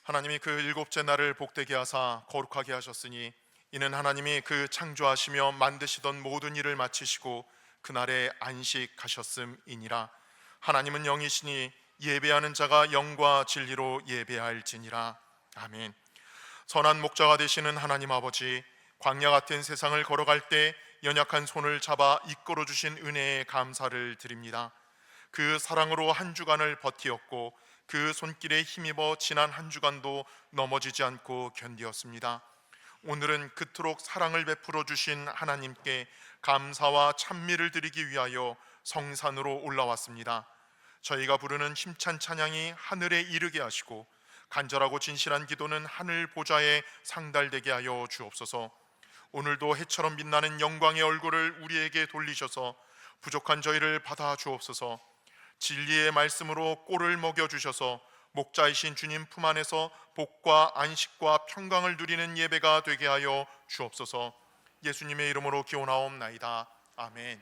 하나님이 그 일곱째 날을 복되게 하사 거룩하게 하셨으니 이는 하나님이 그 창조하시며 만드시던 모든 일을 마치시고 그날에 안식하셨음이니라. 하나님은 영이시니 예배하는 자가 영과 진리로 예배할지니라. 아멘. 선한 목자가 되시는 하나님 아버지, 광야 같은 세상을 걸어갈 때 연약한 손을 잡아 이끌어 주신 은혜에 감사를 드립니다. 그 사랑으로 한 주간을 버티었고 그 손길에 힘입어 지난 한 주간도 넘어지지 않고 견디었습니다. 오늘은 그토록 사랑을 베풀어 주신 하나님께 감사와 찬미를 드리기 위하여 성산으로 올라왔습니다. 저희가 부르는 힘찬 찬양이 하늘에 이르게 하시고 간절하고 진실한 기도는 하늘 보좌에 상달되게 하여 주옵소서. 오늘도 해처럼 빛나는 영광의 얼굴을 우리에게 돌리셔서 부족한 저희를 받아 주옵소서. 진리의 말씀으로 꼴을 먹여주셔서 목자이신 주님 품 안에서 복과 안식과 평강을 누리는 예배가 되게 하여 주옵소서. 예수님의 이름으로 기원하옵나이다. 아멘.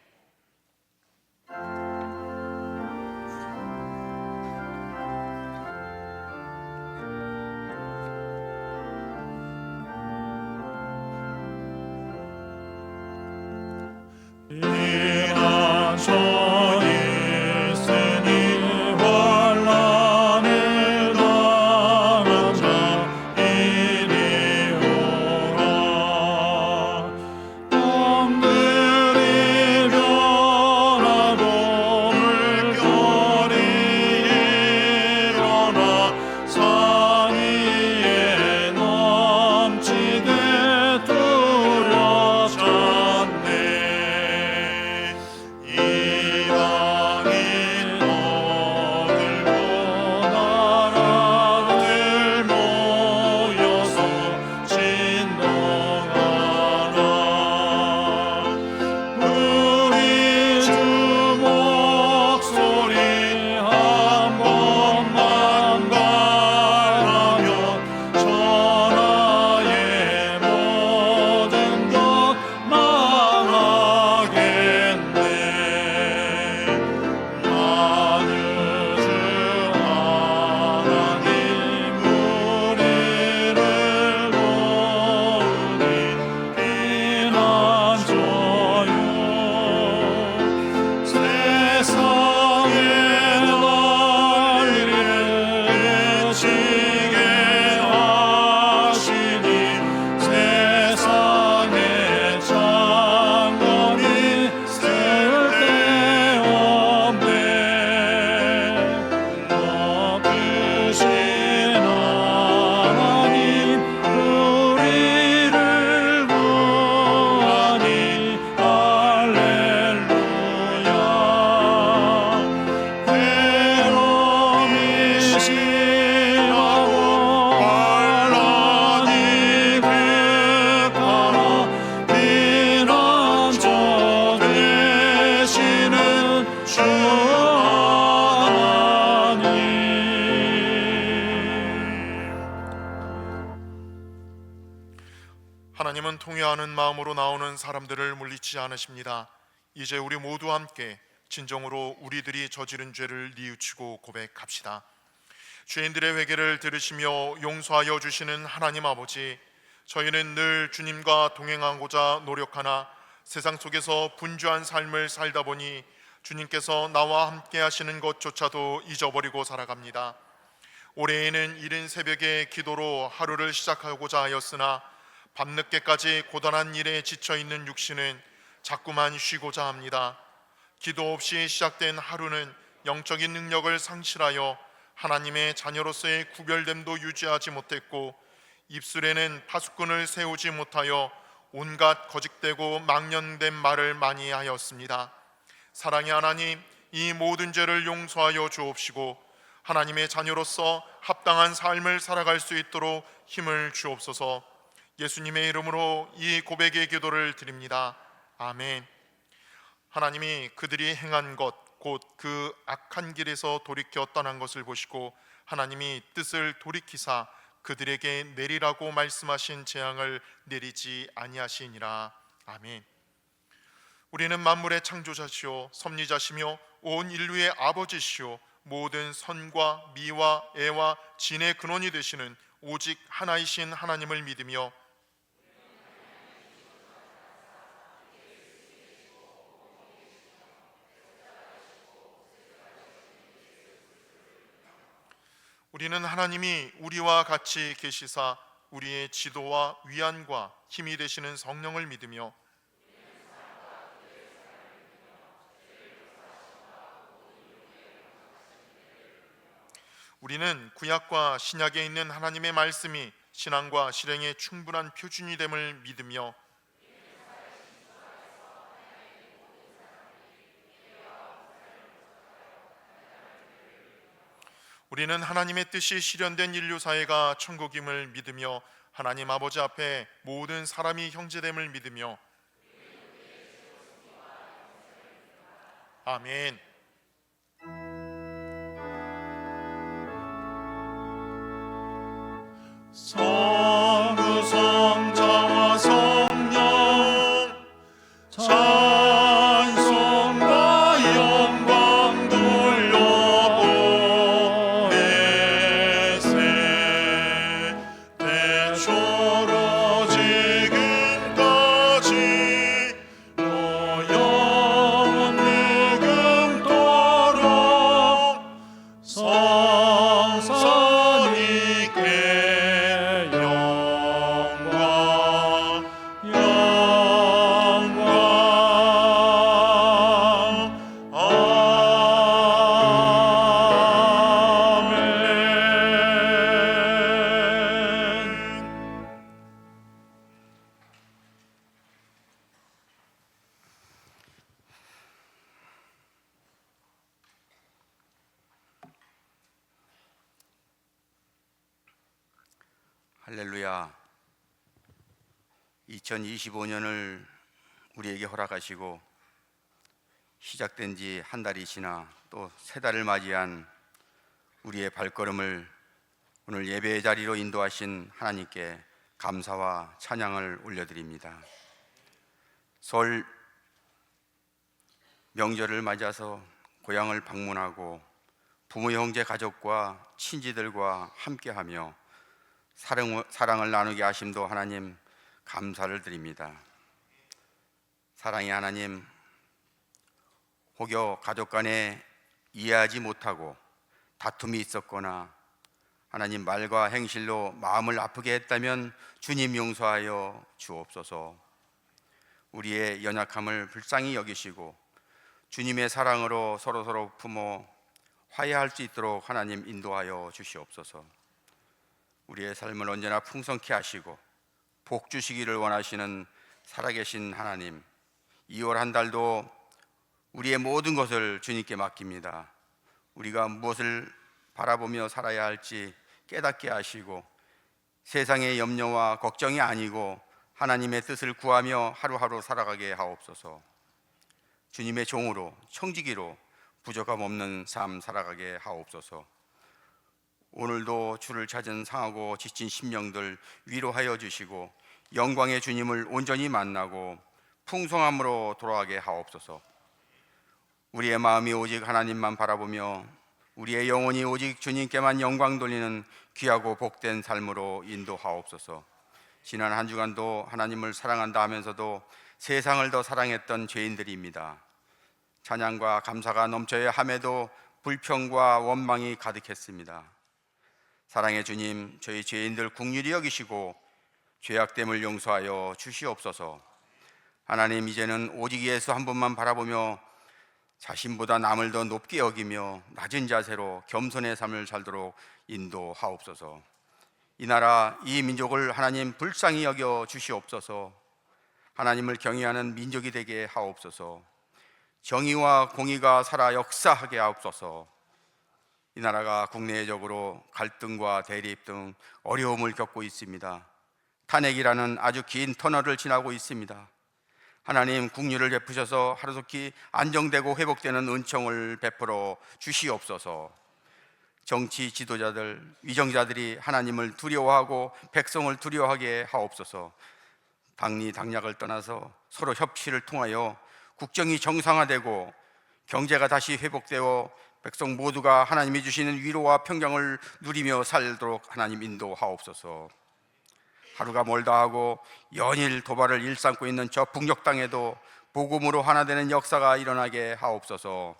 하나님은 통회하는 마음으로 나오는 사람들을 물리치지 않으십니다. 이제 우리 모두 함께 진정으로 우리들이 저지른 죄를 뉘우치고 고백합시다. 죄인들의 회개를 들으시며 용서하여 주시는 하나님 아버지, 저희는 늘 주님과 동행하고자 노력하나 세상 속에서 분주한 삶을 살다 보니 주님께서 나와 함께 하시는 것조차도 잊어버리고 살아갑니다. 올해에는 이른 새벽에 기도로 하루를 시작하고자 하였으나 밤늦게까지 고단한 일에 지쳐있는 육신은 자꾸만 쉬고자 합니다. 기도 없이 시작된 하루는 영적인 능력을 상실하여 하나님의 자녀로서의 구별됨도 유지하지 못했고 입술에는 파수꾼을 세우지 못하여 온갖 거짓되고 망령된 말을 많이 하였습니다. 사랑의 하나님, 이 모든 죄를 용서하여 주옵시고 하나님의 자녀로서 합당한 삶을 살아갈 수 있도록 힘을 주옵소서. 예수님의 이름으로 이 고백의 기도를 드립니다. 아멘. 하나님이 그들이 행한 것 곧 그 악한 길에서 돌이켜 떠난 것을 보시고 하나님이 뜻을 돌이키사 그들에게 내리라고 말씀하신 재앙을 내리지 아니하시니라. 아멘. 우리는 만물의 창조자시오 섭리자시며 온 인류의 아버지시오 모든 선과 미와 애와 진의 근원이 되시는 오직 하나이신 하나님을 믿으며 우리는 하나님이 우리와 같이 계시사 우리의 지도와 위안과 힘이 되시는 성령을 믿으며 우리는 구약과 신약에 있는 하나님의 말씀이 신앙과 실행의 충분한 표준이 됨을 믿으며 우리는 하나님의 뜻이 실현된 인류사회가 천국임을 믿으며 하나님 아버지 앞에 모든 사람이 형제됨을 믿으며 아멘. 성부 성자와 성령 찬송과 영광 돌려보내세 대초로 지금까지 영원 늙음도록 성산이께 할렐루야. 2025년을 우리에게 허락하시고 시작된 지 한 달이 지나 또 세 달을 맞이한 우리의 발걸음을 오늘 예배의 자리로 인도하신 하나님께 감사와 찬양을 올려드립니다. 설 명절을 맞아서 고향을 방문하고 부모, 형제, 가족과 친지들과 함께하며 사랑을 나누게 하심도 하나님 감사를 드립니다. 사랑의 하나님, 혹여 가족 간에 이해하지 못하고 다툼이 있었거나 하나님 말과 행실로 마음을 아프게 했다면 주님 용서하여 주옵소서. 우리의 연약함을 불쌍히 여기시고 주님의 사랑으로 서로 품어 화해할 수 있도록 하나님 인도하여 주시옵소서. 우리의 삶을 언제나 풍성케 하시고 복 주시기를 원하시는 살아계신 하나님, 2월 한 달도 우리의 모든 것을 주님께 맡깁니다. 우리가 무엇을 바라보며 살아야 할지 깨닫게 하시고 세상의 염려와 걱정이 아니고 하나님의 뜻을 구하며 하루하루 살아가게 하옵소서. 주님의 종으로 청지기로 부족함 없는 삶 살아가게 하옵소서. 오늘도 주를 찾은 상하고 지친 심령들 위로하여 주시고 영광의 주님을 온전히 만나고 풍성함으로 돌아가게 하옵소서. 우리의 마음이 오직 하나님만 바라보며 우리의 영혼이 오직 주님께만 영광 돌리는 귀하고 복된 삶으로 인도하옵소서. 지난 한 주간도 하나님을 사랑한다 하면서도 세상을 더 사랑했던 죄인들입니다. 찬양과 감사가 넘쳐야 함에도 불평과 원망이 가득했습니다. 사랑의 주님, 저희 죄인들 긍휼히 여기시고 죄악됨을 용서하여 주시옵소서. 하나님, 이제는 오직 예수 한 분만 바라보며 자신보다 남을 더 높게 여기며 낮은 자세로 겸손의 삶을 살도록 인도하옵소서. 이 나라, 이 민족을 하나님 불쌍히 여겨 주시옵소서. 하나님을 경외하는 민족이 되게 하옵소서. 정의와 공의가 살아 역사하게 하옵소서. 이 나라가 국내적으로 갈등과 대립 등 어려움을 겪고 있습니다. 탄핵이라는 아주 긴 터널을 지나고 있습니다. 하나님, 긍휼을 베푸셔서 하루속히 안정되고 회복되는 은총을 베풀어 주시옵소서. 정치 지도자들, 위정자들이 하나님을 두려워하고 백성을 두려워하게 하옵소서. 당리 당략을 떠나서 서로 협치를 통하여 국정이 정상화되고 경제가 다시 회복되어 백성 모두가 하나님이 주시는 위로와 평강을 누리며 살도록 하나님 인도하옵소서. 하루가 멀다 하고 연일 도발을 일삼고 있는 저 북녘 땅에도 복음으로 하나 되는 역사가 일어나게 하옵소서.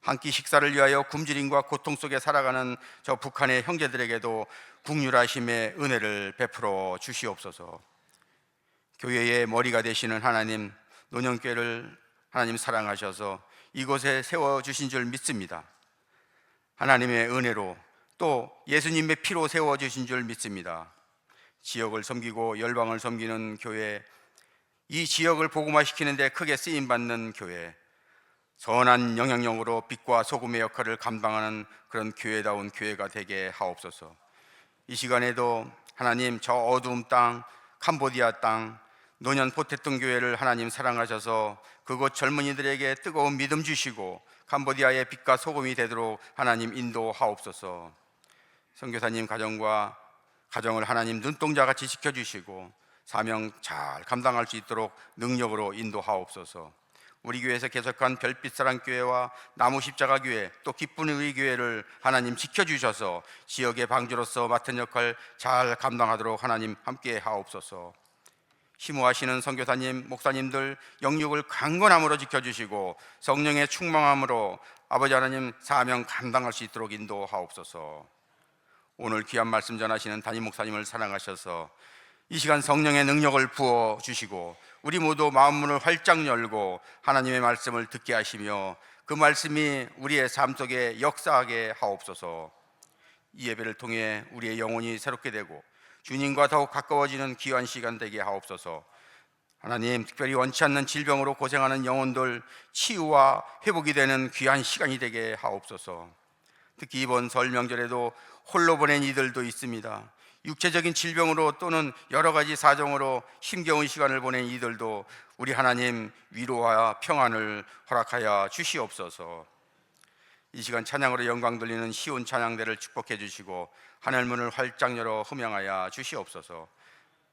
한 끼 식사를 위하여 굶주림과 고통 속에 살아가는 저 북한의 형제들에게도 국률하심의 은혜를 베풀어 주시옵소서. 교회의 머리가 되시는 하나님, 노년교회를 하나님 사랑하셔서 이곳에 세워주신 줄 믿습니다. 하나님의 은혜로 또 예수님의 피로 세워주신 줄 믿습니다. 지역을 섬기고 열방을 섬기는 교회, 이 지역을 복음화시키는 데 크게 쓰임받는 교회, 선한 영향력으로 빛과 소금의 역할을 감당하는 그런 교회다운 교회가 되게 하옵소서. 이 시간에도 하나님 저 어두움 땅, 캄보디아 땅, 노년 포테tung 교회를 하나님 사랑하셔서 그곳 젊은이들에게 뜨거운 믿음 주시고 캄보디아의 빛과 소금이 되도록 하나님 인도하옵소서. 선교사님 가정을 하나님 눈동자같이 지켜주시고 사명 잘 감당할 수 있도록 능력으로 인도하옵소서. 우리 교회에서 개척한 별빛사랑교회와 나무십자가교회 또 기쁜 의교회를 하나님 지켜주셔서 지역의 방주로서 맡은 역할 잘 감당하도록 하나님 함께 하옵소서. 심호하시는 선교사님, 목사님들 영육을 강건함으로 지켜주시고 성령의 충만함으로 아버지 하나님 사명 감당할 수 있도록 인도하옵소서. 오늘 귀한 말씀 전하시는 담임 목사님을 사랑하셔서 이 시간 성령의 능력을 부어주시고 우리 모두 마음문을 활짝 열고 하나님의 말씀을 듣게 하시며 그 말씀이 우리의 삶 속에 역사하게 하옵소서. 이 예배를 통해 우리의 영혼이 새롭게 되고 주님과 더욱 가까워지는 귀한 시간 되게 하옵소서. 하나님, 특별히 원치 않는 질병으로 고생하는 영혼들 치유와 회복이 되는 귀한 시간이 되게 하옵소서. 특히 이번 설 명절에도 홀로 보낸 이들도 있습니다. 육체적인 질병으로 또는 여러 가지 사정으로 힘겨운 시간을 보낸 이들도 우리 하나님 위로와 평안을 허락하여 주시옵소서. 이 시간 찬양으로 영광 돌리는 시온 찬양대를 축복해 주시고 하늘문을 활짝 열어 흠양하여 주시옵소서.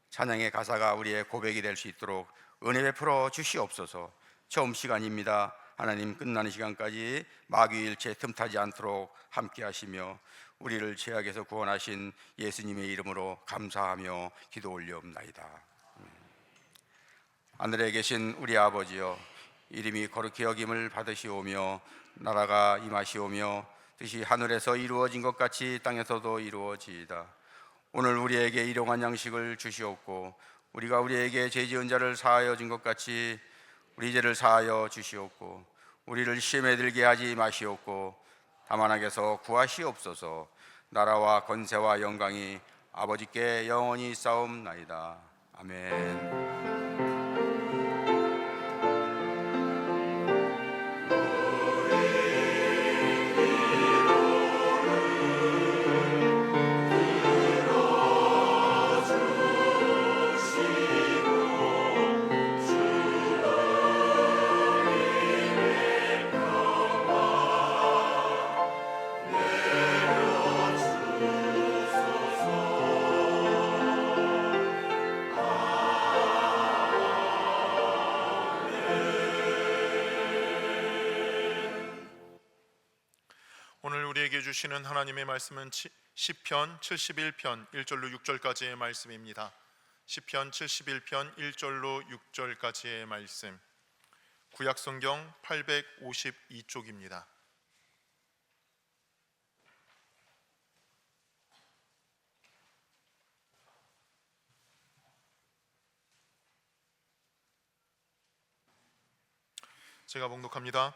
찬양의 가사가 우리의 고백이 될 수 있도록 은혜 베풀어 주시옵소서. 처음 시간입니다. 하나님 끝나는 시간까지 마귀일체 틈타지 않도록 함께 하시며 우리를 죄악에서 구원하신 예수님의 이름으로 감사하며 기도 올려옵나이다. 하늘에 계신 우리 아버지여, 이름이 거룩히 여김을 받으시오며 나라가 임하시오며 뜻이 하늘에서 이루어진 것 같이 땅에서도 이루어지이다. 오늘 우리에게 일용할 양식을 주시옵고 우리가 우리에게 죄 지은 자를 사하여 준 것 같이 우리 죄를 사하여 주시옵고 우리를 시험에 들게 하지 마시옵고 다만 악에서 구하시옵소서. 나라와 권세와 영광이 아버지께 영원히 싸움나이다. 아멘. 오늘 우리에게 주시는 하나님의 말씀은 시편 71편 1절로 6절까지의 말씀입니다. 시편 71편 1절로 6절까지의 말씀, 구약성경 852쪽입니다. 제가 봉독합니다.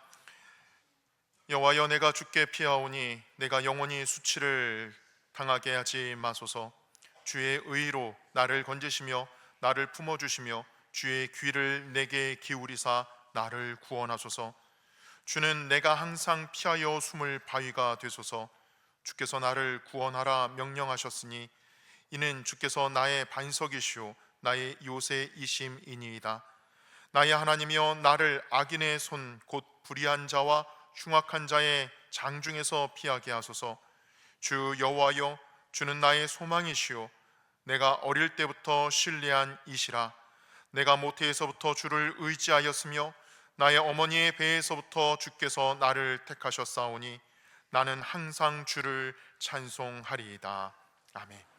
여호와여, 내가 주께 피하오니 내가 영원히 수치를 당하게 하지 마소서. 주의 의로 나를 건지시며 나를 품어주시며 주의 귀를 내게 기울이사 나를 구원하소서. 주는 내가 항상 피하여 숨을 바위가 되소서. 주께서 나를 구원하라 명령하셨으니 이는 주께서 나의 반석이시오 나의 요새이심이니이다. 나의 하나님이여, 나를 악인의 손 곧 불의한 자와 흉악한 자의 장중에서 피하게 하소서. 주 여호와여, 주는 나의 소망이시오 내가 어릴 때부터 신뢰한 이시라. 내가 모태에서부터 주를 의지하였으며 나의 어머니의 배에서부터 주께서 나를 택하셨사오니 나는 항상 주를 찬송하리이다. 아멘.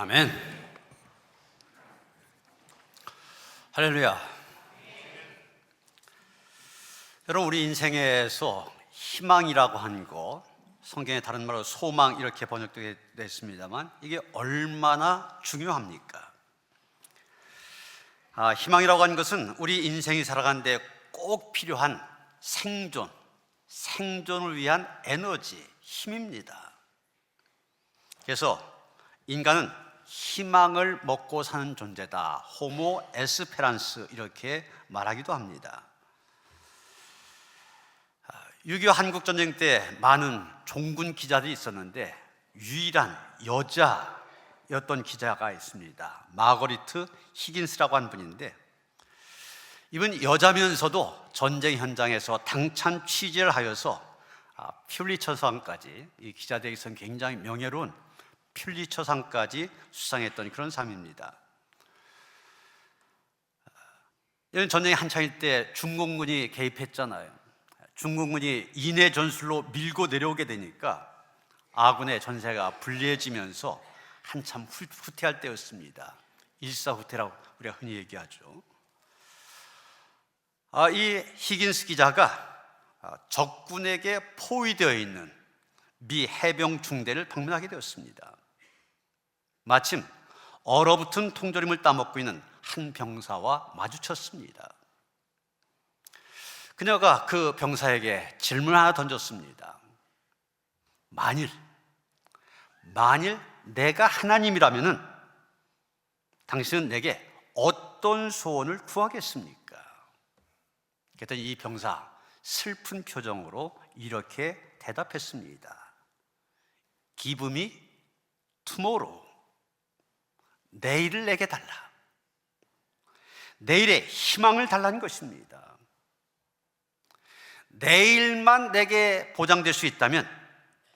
아멘. 할렐루야. 여러분, 우리 인생에서 희망이라고 하는 것, 성경의 다른 말로 소망 이렇게 번역되어 있습니다만 이게 얼마나 중요합니까? 희망이라고 하는 것은 우리 인생이 살아가는데 꼭 필요한 생존을 위한 에너지, 힘입니다. 그래서 인간은 희망을 먹고 사는 존재다. 호모 에스페란스 이렇게 말하기도 합니다. 6.25 한국전쟁 때 많은 종군 기자들이 있었는데 유일한 여자였던 기자가 있습니다. 마거리트 히긴스라고 하는 분인데 이분 여자면서도 전쟁 현장에서 당찬 취재를 하여서 퓰리처상까지, 이 기자들에게서는 굉장히 명예로운 퓰리처상까지 수상했던 그런 삶입니다. 이런 전쟁이 한창일 때 중공군이 개입했잖아요. 중공군이 인해 전술로 밀고 내려오게 되니까 아군의 전세가 불리해지면서 한참 후퇴할 때였습니다. 일사후퇴라고 우리가 흔히 얘기하죠. 이 히긴스 기자가 적군에게 포위되어 있는 미 해병 중대를 방문하게 되었습니다. 마침 얼어붙은 통조림을 따먹고 있는 한 병사와 마주쳤습니다. 그녀가 그 병사에게 질문 하나 던졌습니다. 만일 내가 하나님이라면은 당신은 내게 어떤 소원을 구하겠습니까? 그랬더니 이 병사 슬픈 표정으로 이렇게 대답했습니다. Give me tomorrow. 내일을 내게 달라. 내일의 희망을 달라는 것입니다. 내일만 내게 보장될 수 있다면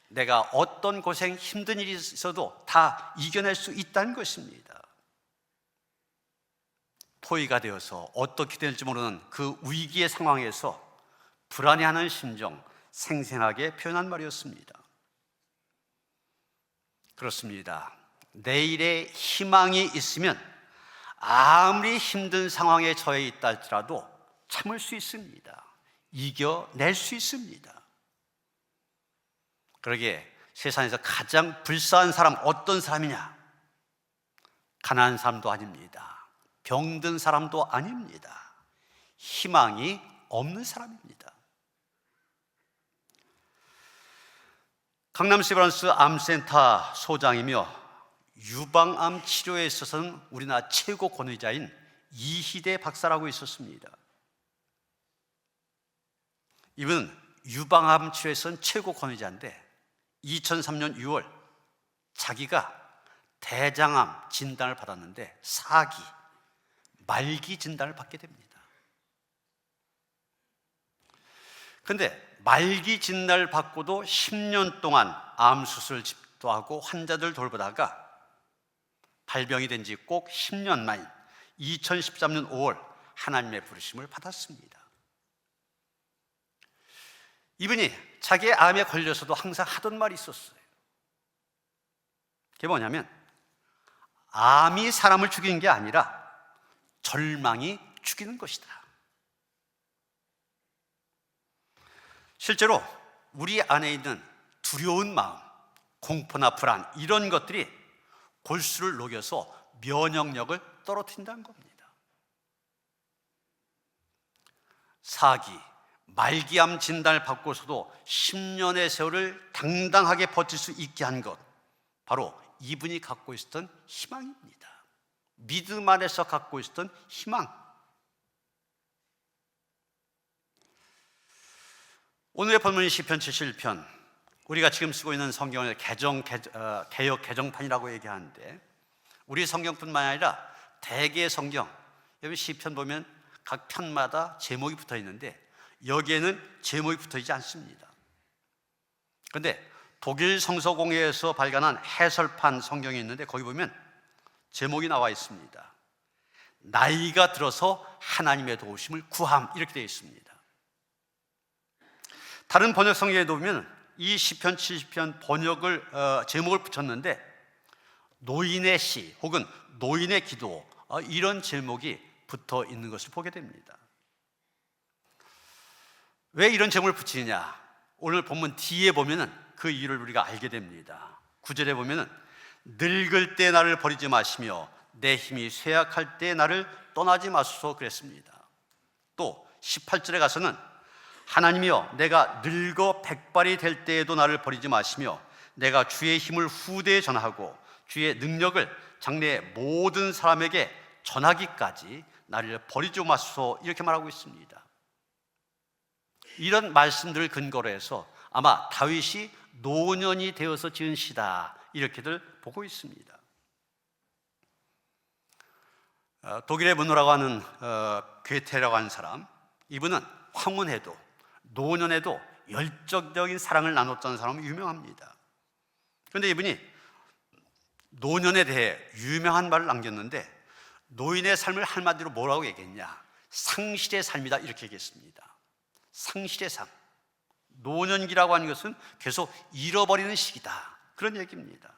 내가 어떤 고생, 힘든 일이 있어도 다 이겨낼 수 있다는 것입니다. 포위가 되어서 어떻게 될지 모르는 그 위기의 상황에서 불안해하는 심정, 생생하게 표현한 말이었습니다. 그렇습니다. 내일의 희망이 있으면 아무리 힘든 상황에 처해 있다 할지라도 참을 수 있습니다. 이겨낼 수 있습니다. 그러기에 세상에서 가장 불쌍한 사람 어떤 사람이냐? 가난한 사람도 아닙니다. 병든 사람도 아닙니다. 희망이 없는 사람입니다. 강남 세브란스 암센터 소장이며 유방암 치료에 있어서는 우리나라 최고 권위자인 이희대 박사라고 있었습니다. 이분은 유방암 치료에서는 최고 권위자인데 2003년 6월 자기가 대장암 진단을 받았는데 말기 진단을 받게 됩니다. 그런데 말기 진단을 받고도 10년 동안 암 수술 집도하고 환자들 돌보다가 발병이 된 지 꼭 10년 만인 2013년 5월 하나님의 부르심을 받았습니다. 이분이 자기의 암에 걸려서도 항상 하던 말이 있었어요. 그게 뭐냐면 암이 사람을 죽이는 게 아니라 절망이 죽이는 것이다. 실제로 우리 안에 있는 두려운 마음, 공포나 불안 이런 것들이 골수를 녹여서 면역력을 떨어뜨린다는 겁니다. 말기암 진단을 받고서도 10년의 세월을 당당하게 버틸 수 있게 한 것, 바로 이분이 갖고 있었던 희망입니다. 믿음 안에서 갖고 있었던 희망. 오늘의 본문이 시편 71편, 우리가 지금 쓰고 있는 성경을 개역 개정판이라고 얘기하는데 우리 성경뿐만 아니라 대개 성경, 여기 시편 보면 각 편마다 제목이 붙어 있는데 여기에는 제목이 붙어 있지 않습니다. 그런데 독일 성서공회에서 발간한 해설판 성경이 있는데 거기 보면 제목이 나와 있습니다. 나이가 들어서 하나님의 도우심을 구함, 이렇게 되어 있습니다. 다른 번역 성경에도 보면 이 시편 70편 번역을 제목을 붙였는데 노인의 시 혹은 노인의 기도, 이런 제목이 붙어 있는 것을 보게 됩니다. 왜 이런 제목을 붙이느냐? 오늘 본문 뒤에 보면은 그 이유를 우리가 알게 됩니다. 9절에 보면은 늙을 때 나를 버리지 마시며 내 힘이 쇠약할 때 나를 떠나지 마소서 그랬습니다. 또 18절에 가서는 하나님이여 내가 늙어 백발이 될 때에도 나를 버리지 마시며 내가 주의 힘을 후대에 전하고 주의 능력을 장래의 모든 사람에게 전하기까지 나를 버리지 마소서 이렇게 말하고 있습니다. 이런 말씀들을 근거로 해서 아마 다윗이 노년이 되어서 지은 시다 이렇게들 보고 있습니다. 독일의 문호라고 하는 괴테라고 하는 사람, 이분은 황혼에도 노년에도 열정적인 사랑을 나눴던 사람으로 유명합니다. 그런데 이분이 노년에 대해 유명한 말을 남겼는데 노인의 삶을 한마디로 뭐라고 얘기했냐? 상실의 삶이다 이렇게 얘기했습니다. 상실의 삶. 노년기라고 하는 것은 계속 잃어버리는 시기다 그런 얘기입니다.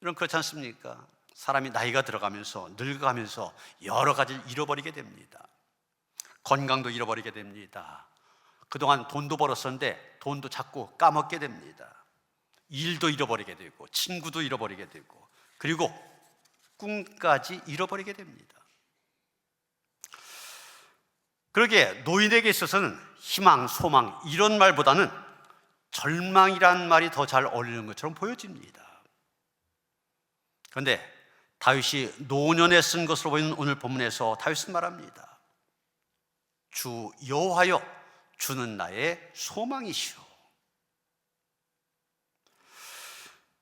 여러분 그렇지 않습니까? 사람이 나이가 들어가면서 늙어가면서 여러 가지를 잃어버리게 됩니다. 건강도 잃어버리게 됩니다. 그동안 돈도 벌었었는데 돈도 자꾸 까먹게 됩니다. 일도 잃어버리게 되고 친구도 잃어버리게 되고 그리고 꿈까지 잃어버리게 됩니다. 그러기에 노인에게 있어서는 희망, 소망 이런 말보다는 절망이라는 말이 더 잘 어울리는 것처럼 보여집니다. 그런데 다윗이 노년에 쓴 것으로 보이는 오늘 본문에서 다윗은 말합니다. 주 여호와여 주는 나의 소망이시오.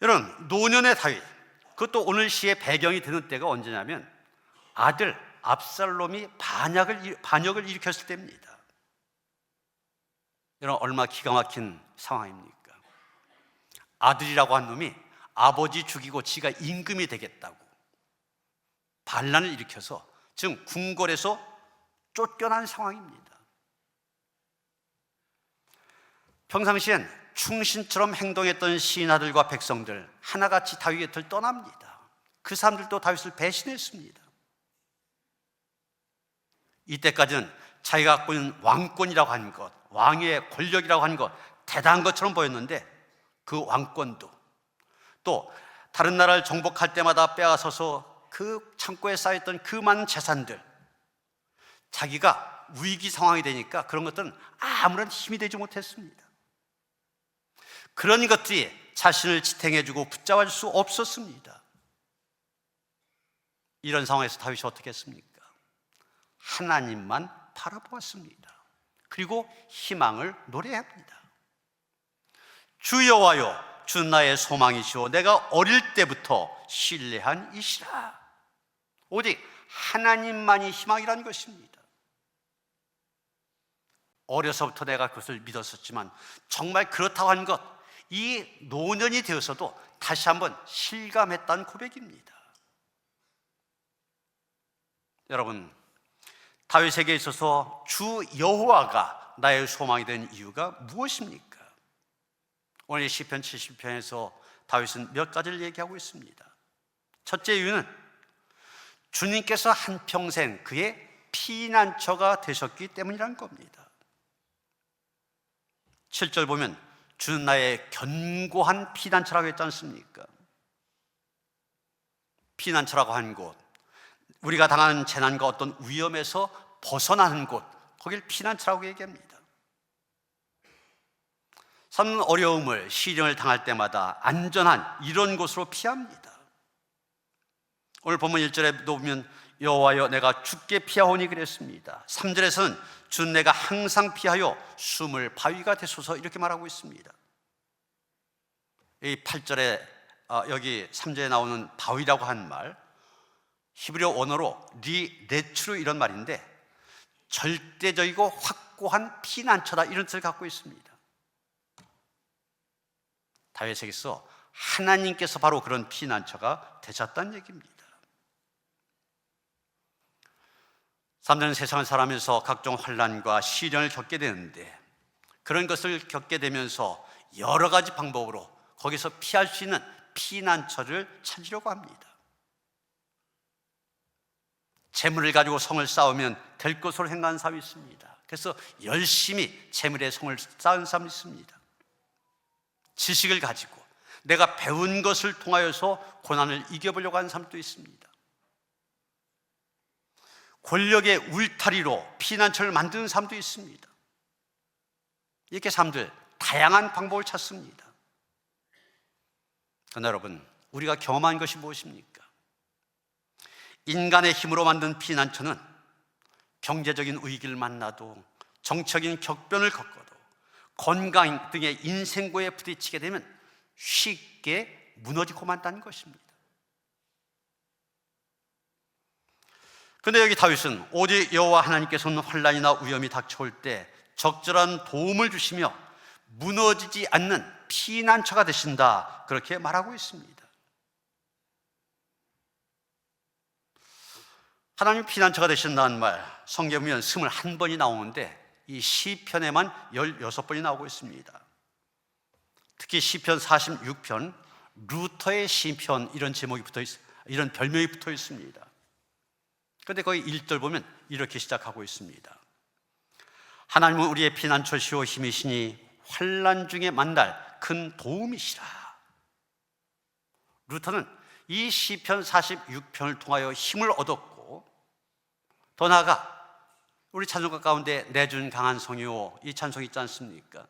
여러분 노년의 다윗, 그것도 오늘 시의 배경이 되는 때가 언제냐면 아들 압살롬이 반역을 일으켰을 때입니다. 여러분 얼마나 기가 막힌 상황입니까? 아들이라고 한 놈이 아버지 죽이고 지가 임금이 되겠다고 반란을 일으켜서 지금 궁궐에서 쫓겨난 상황입니다. 평상시엔 충신처럼 행동했던 시인아들과 백성들 하나같이 다윗 곁을 떠납니다. 그 사람들도 다윗을 배신했습니다. 이때까지는 자기가 갖고 있는 왕권이라고 하는 것, 왕의 권력이라고 하는 것 대단한 것처럼 보였는데 그 왕권도 또 다른 나라를 정복할 때마다 빼앗아서 그 창고에 쌓였던 그 많은 재산들, 자기가 위기 상황이 되니까 그런 것들은 아무런 힘이 되지 못했습니다. 그런 것들이 자신을 지탱해주고 붙잡을 수 없었습니다. 이런 상황에서 다윗이 어떻게 했습니까? 하나님만 바라보았습니다. 그리고 희망을 노래합니다. 주 여호와여 주는 나의 소망이시오 내가 어릴 때부터 신뢰한 이시라. 오직 하나님만이 희망이라는 것입니다. 어려서부터 내가 그것을 믿었었지만 정말 그렇다고 하는 것, 이 노년이 되어서도 다시 한번 실감했다는 고백입니다. 여러분 다윗에게 있어서 주 여호와가 나의 소망이 된 이유가 무엇입니까? 오늘 시편 70편에서 다윗은 몇 가지를 얘기하고 있습니다. 첫째 이유는 주님께서 한평생 그의 피난처가 되셨기 때문이라는 겁니다. 7절 보면 주는 나의 견고한 피난처라고 했지 않습니까? 피난처라고 하는 곳, 우리가 당하는 재난과 어떤 위험에서 벗어나는 곳, 거길 피난처라고 얘기합니다. 삶은 어려움을, 시련을 당할 때마다 안전한 이런 곳으로 피합니다. 오늘 본문 1절에 보면 여호와여 내가 주께 피하오니 그랬습니다. 3절에서는 주는 내가 항상 피하여 숨을 바위가 되소서 이렇게 말하고 있습니다. 이 8절에 여기 3절에 나오는 바위라고 한 말, 히브리어 원어로 리네츠루 이런 말인데 절대적이고 확고한 피난처다 이런 뜻을 갖고 있습니다. 다윗에게서 하나님께서 바로 그런 피난처가 되셨다는 얘기입니다. 3년 세상을 살아가면서 각종 환난과 시련을 겪게 되는데 그런 것을 겪게 되면서 여러 가지 방법으로 거기서 피할 수 있는 피난처를 찾으려고 합니다. 재물을 가지고 성을 쌓으면 될 것으로 생각하는 사람이 있습니다. 그래서 열심히 재물의 성을 쌓은 사람이 있습니다. 지식을 가지고 내가 배운 것을 통하여서 고난을 이겨보려고 하는 사람도 있습니다. 권력의 울타리로 피난처를 만드는 사람도 있습니다. 이렇게 사람들 다양한 방법을 찾습니다. 그러나 여러분, 우리가 경험한 것이 무엇입니까? 인간의 힘으로 만든 피난처는 경제적인 위기를 만나도, 정치적인 격변을 겪어도, 건강 등의 인생고에 부딪히게 되면 쉽게 무너지고 만다는 것입니다. 그런데 여기 다윗은 오직 여호와 하나님께서는 환난이나 위험이 닥쳐올 때 적절한 도움을 주시며 무너지지 않는 피난처가 되신다, 그렇게 말하고 있습니다. 하나님 피난처가 되신다는 말, 성경에 보면 21번이 나오는데 이 시편에만 16번이 나오고 있습니다. 특히 시편 46편, 루터의 시편, 이런 제목이 이런 별명이 붙어 있습니다. 그런데 거기 1절 보면 이렇게 시작하고 있습니다. 하나님은 우리의 피난처시오 힘이시니 환난 중에 만날 큰 도움이시라. 루터는 이 시편 46편을 통하여 힘을 얻었고, 더 나아가 우리 찬송가 가운데 내준 강한 성이요, 이 찬송이 있지 않습니까?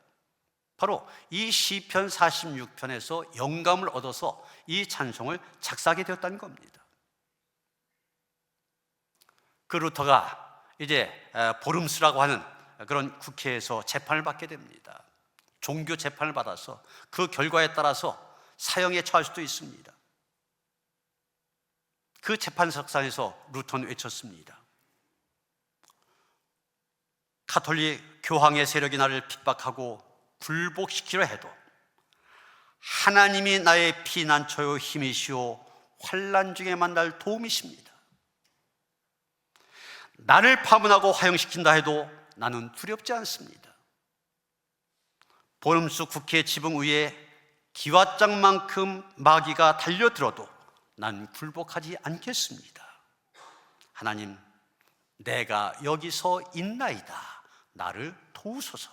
바로 이 시편 46편에서 영감을 얻어서 이 찬송을 작사하게 되었다는 겁니다. 그 루터가 이제 보름스라고 하는 그런 국회에서 재판을 받게 됩니다. 종교 재판을 받아서 그 결과에 따라서 사형에 처할 수도 있습니다. 그 재판석상에서 루터는 외쳤습니다. 가톨릭 교황의 세력이 나를 핍박하고 굴복시키려 해도 하나님이 나의 피난처요 힘이시오 환난 중에 만날 도움이십니다. 나를 파문하고 화형시킨다 해도 나는 두렵지 않습니다. 보름수 국회 지붕 위에 기왓장만큼 마귀가 달려들어도 난 굴복하지 않겠습니다. 하나님, 내가 여기서 있나이다. 나를 도우소서.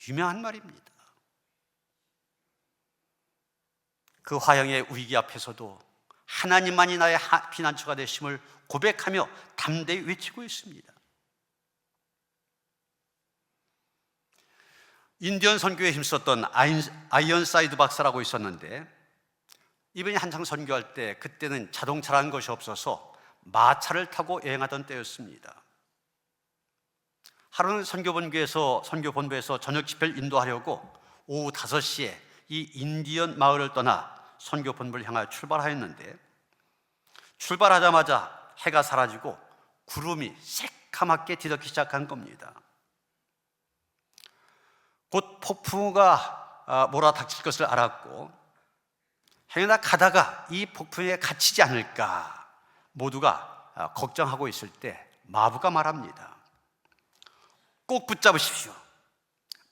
유명한 말입니다. 그 화형의 위기 앞에서도 하나님만이 나의 피난처가 되심을 고백하며 담대히 외치고 있습니다. 인디언 선교에 힘썼던 아이언사이드 박사라고 있었는데, 이분이 한창 선교할 때 그때는 자동차라는 것이 없어서 마차를 타고 여행하던 때였습니다. 하루는 선교본부에서 저녁 집회를 인도하려고 오후 5시에 이 인디언 마을을 떠나 선교본부를 향하여 출발하였는데, 출발하자마자 해가 사라지고 구름이 새카맣게 뒤덮기 시작한 겁니다. 곧 폭풍우가 몰아닥칠 것을 알았고, 행여나 가다가 이 폭풍에 갇히지 않을까 모두가 걱정하고 있을 때 마부가 말합니다. 꼭 붙잡으십시오.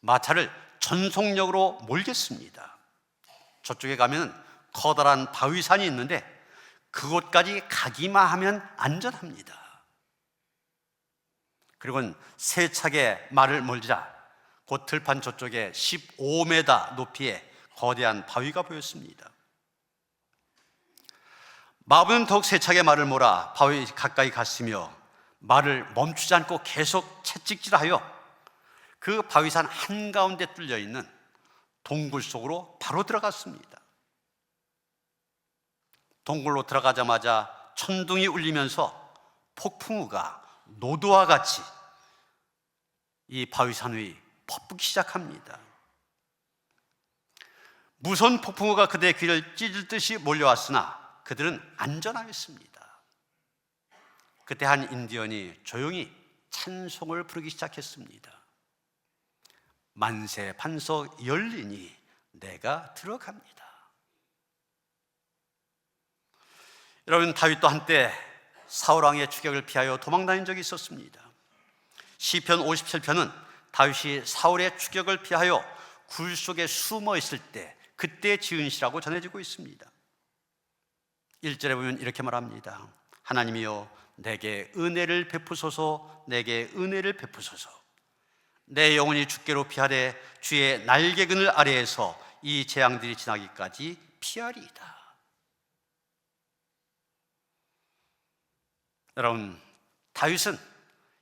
마차를 전속력으로 몰겠습니다. 저쪽에 가면 커다란 바위산이 있는데 그곳까지 가기만 하면 안전합니다. 그리고는 세차게 말을 몰자 곧 들판 저쪽에 15m 높이의 거대한 바위가 보였습니다. 마부는 더욱 세차게 말을 몰아 바위 가까이 갔으며 말을 멈추지 않고 계속 채찍질하여 그 바위산 한가운데 뚫려있는 동굴 속으로 바로 들어갔습니다. 동굴로 들어가자마자 천둥이 울리면서 폭풍우가 노도와 같이 이 바위산 위 퍼붓기 시작합니다. 무서운 폭풍우가 그들의 귀를 찢을 듯이 몰려왔으나 그들은 안전하였습니다. 그때 한 인디언이 조용히 찬송을 부르기 시작했습니다. 만세 반석 열리니 내가 들어갑니다. 여러분, 다윗도 한때 사울왕의 추격을 피하여 도망다닌 적이 있었습니다. 시편 57편은 다윗이 사울의 추격을 피하여 굴 속에 숨어 있을 때 그때 지은 시라고 전해지고 있습니다. 1절에 보면 이렇게 말합니다. 하나님이여 내게 은혜를 베푸소서, 내게 은혜를 베푸소서. 내 영혼이 주께로 피하되 주의 날개 그늘 아래에서 이 재앙들이 지나기까지 피하리이다. 여러분, 다윗은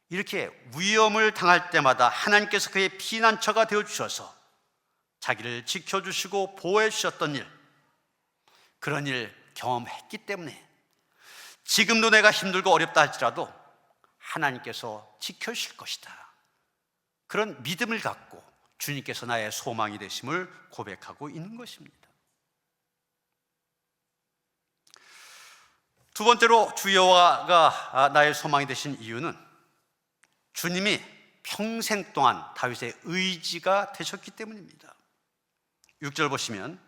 이렇게 위험을 당할 때마다 하나님께서 그의 피난처가 되어주셔서 자기를 지켜주시고 보호해 주셨던 일, 그런 일 경험했기 때문에 지금도 내가 힘들고 어렵다 할지라도 하나님께서 지켜주실 것이다, 그런 믿음을 갖고 주님께서 나의 소망이 되심을 고백하고 있는 것입니다. 두 번째로 주 여호와가 나의 소망이 되신 이유는 주님이 평생 동안 다윗의 의지가 되셨기 때문입니다. 6절 보시면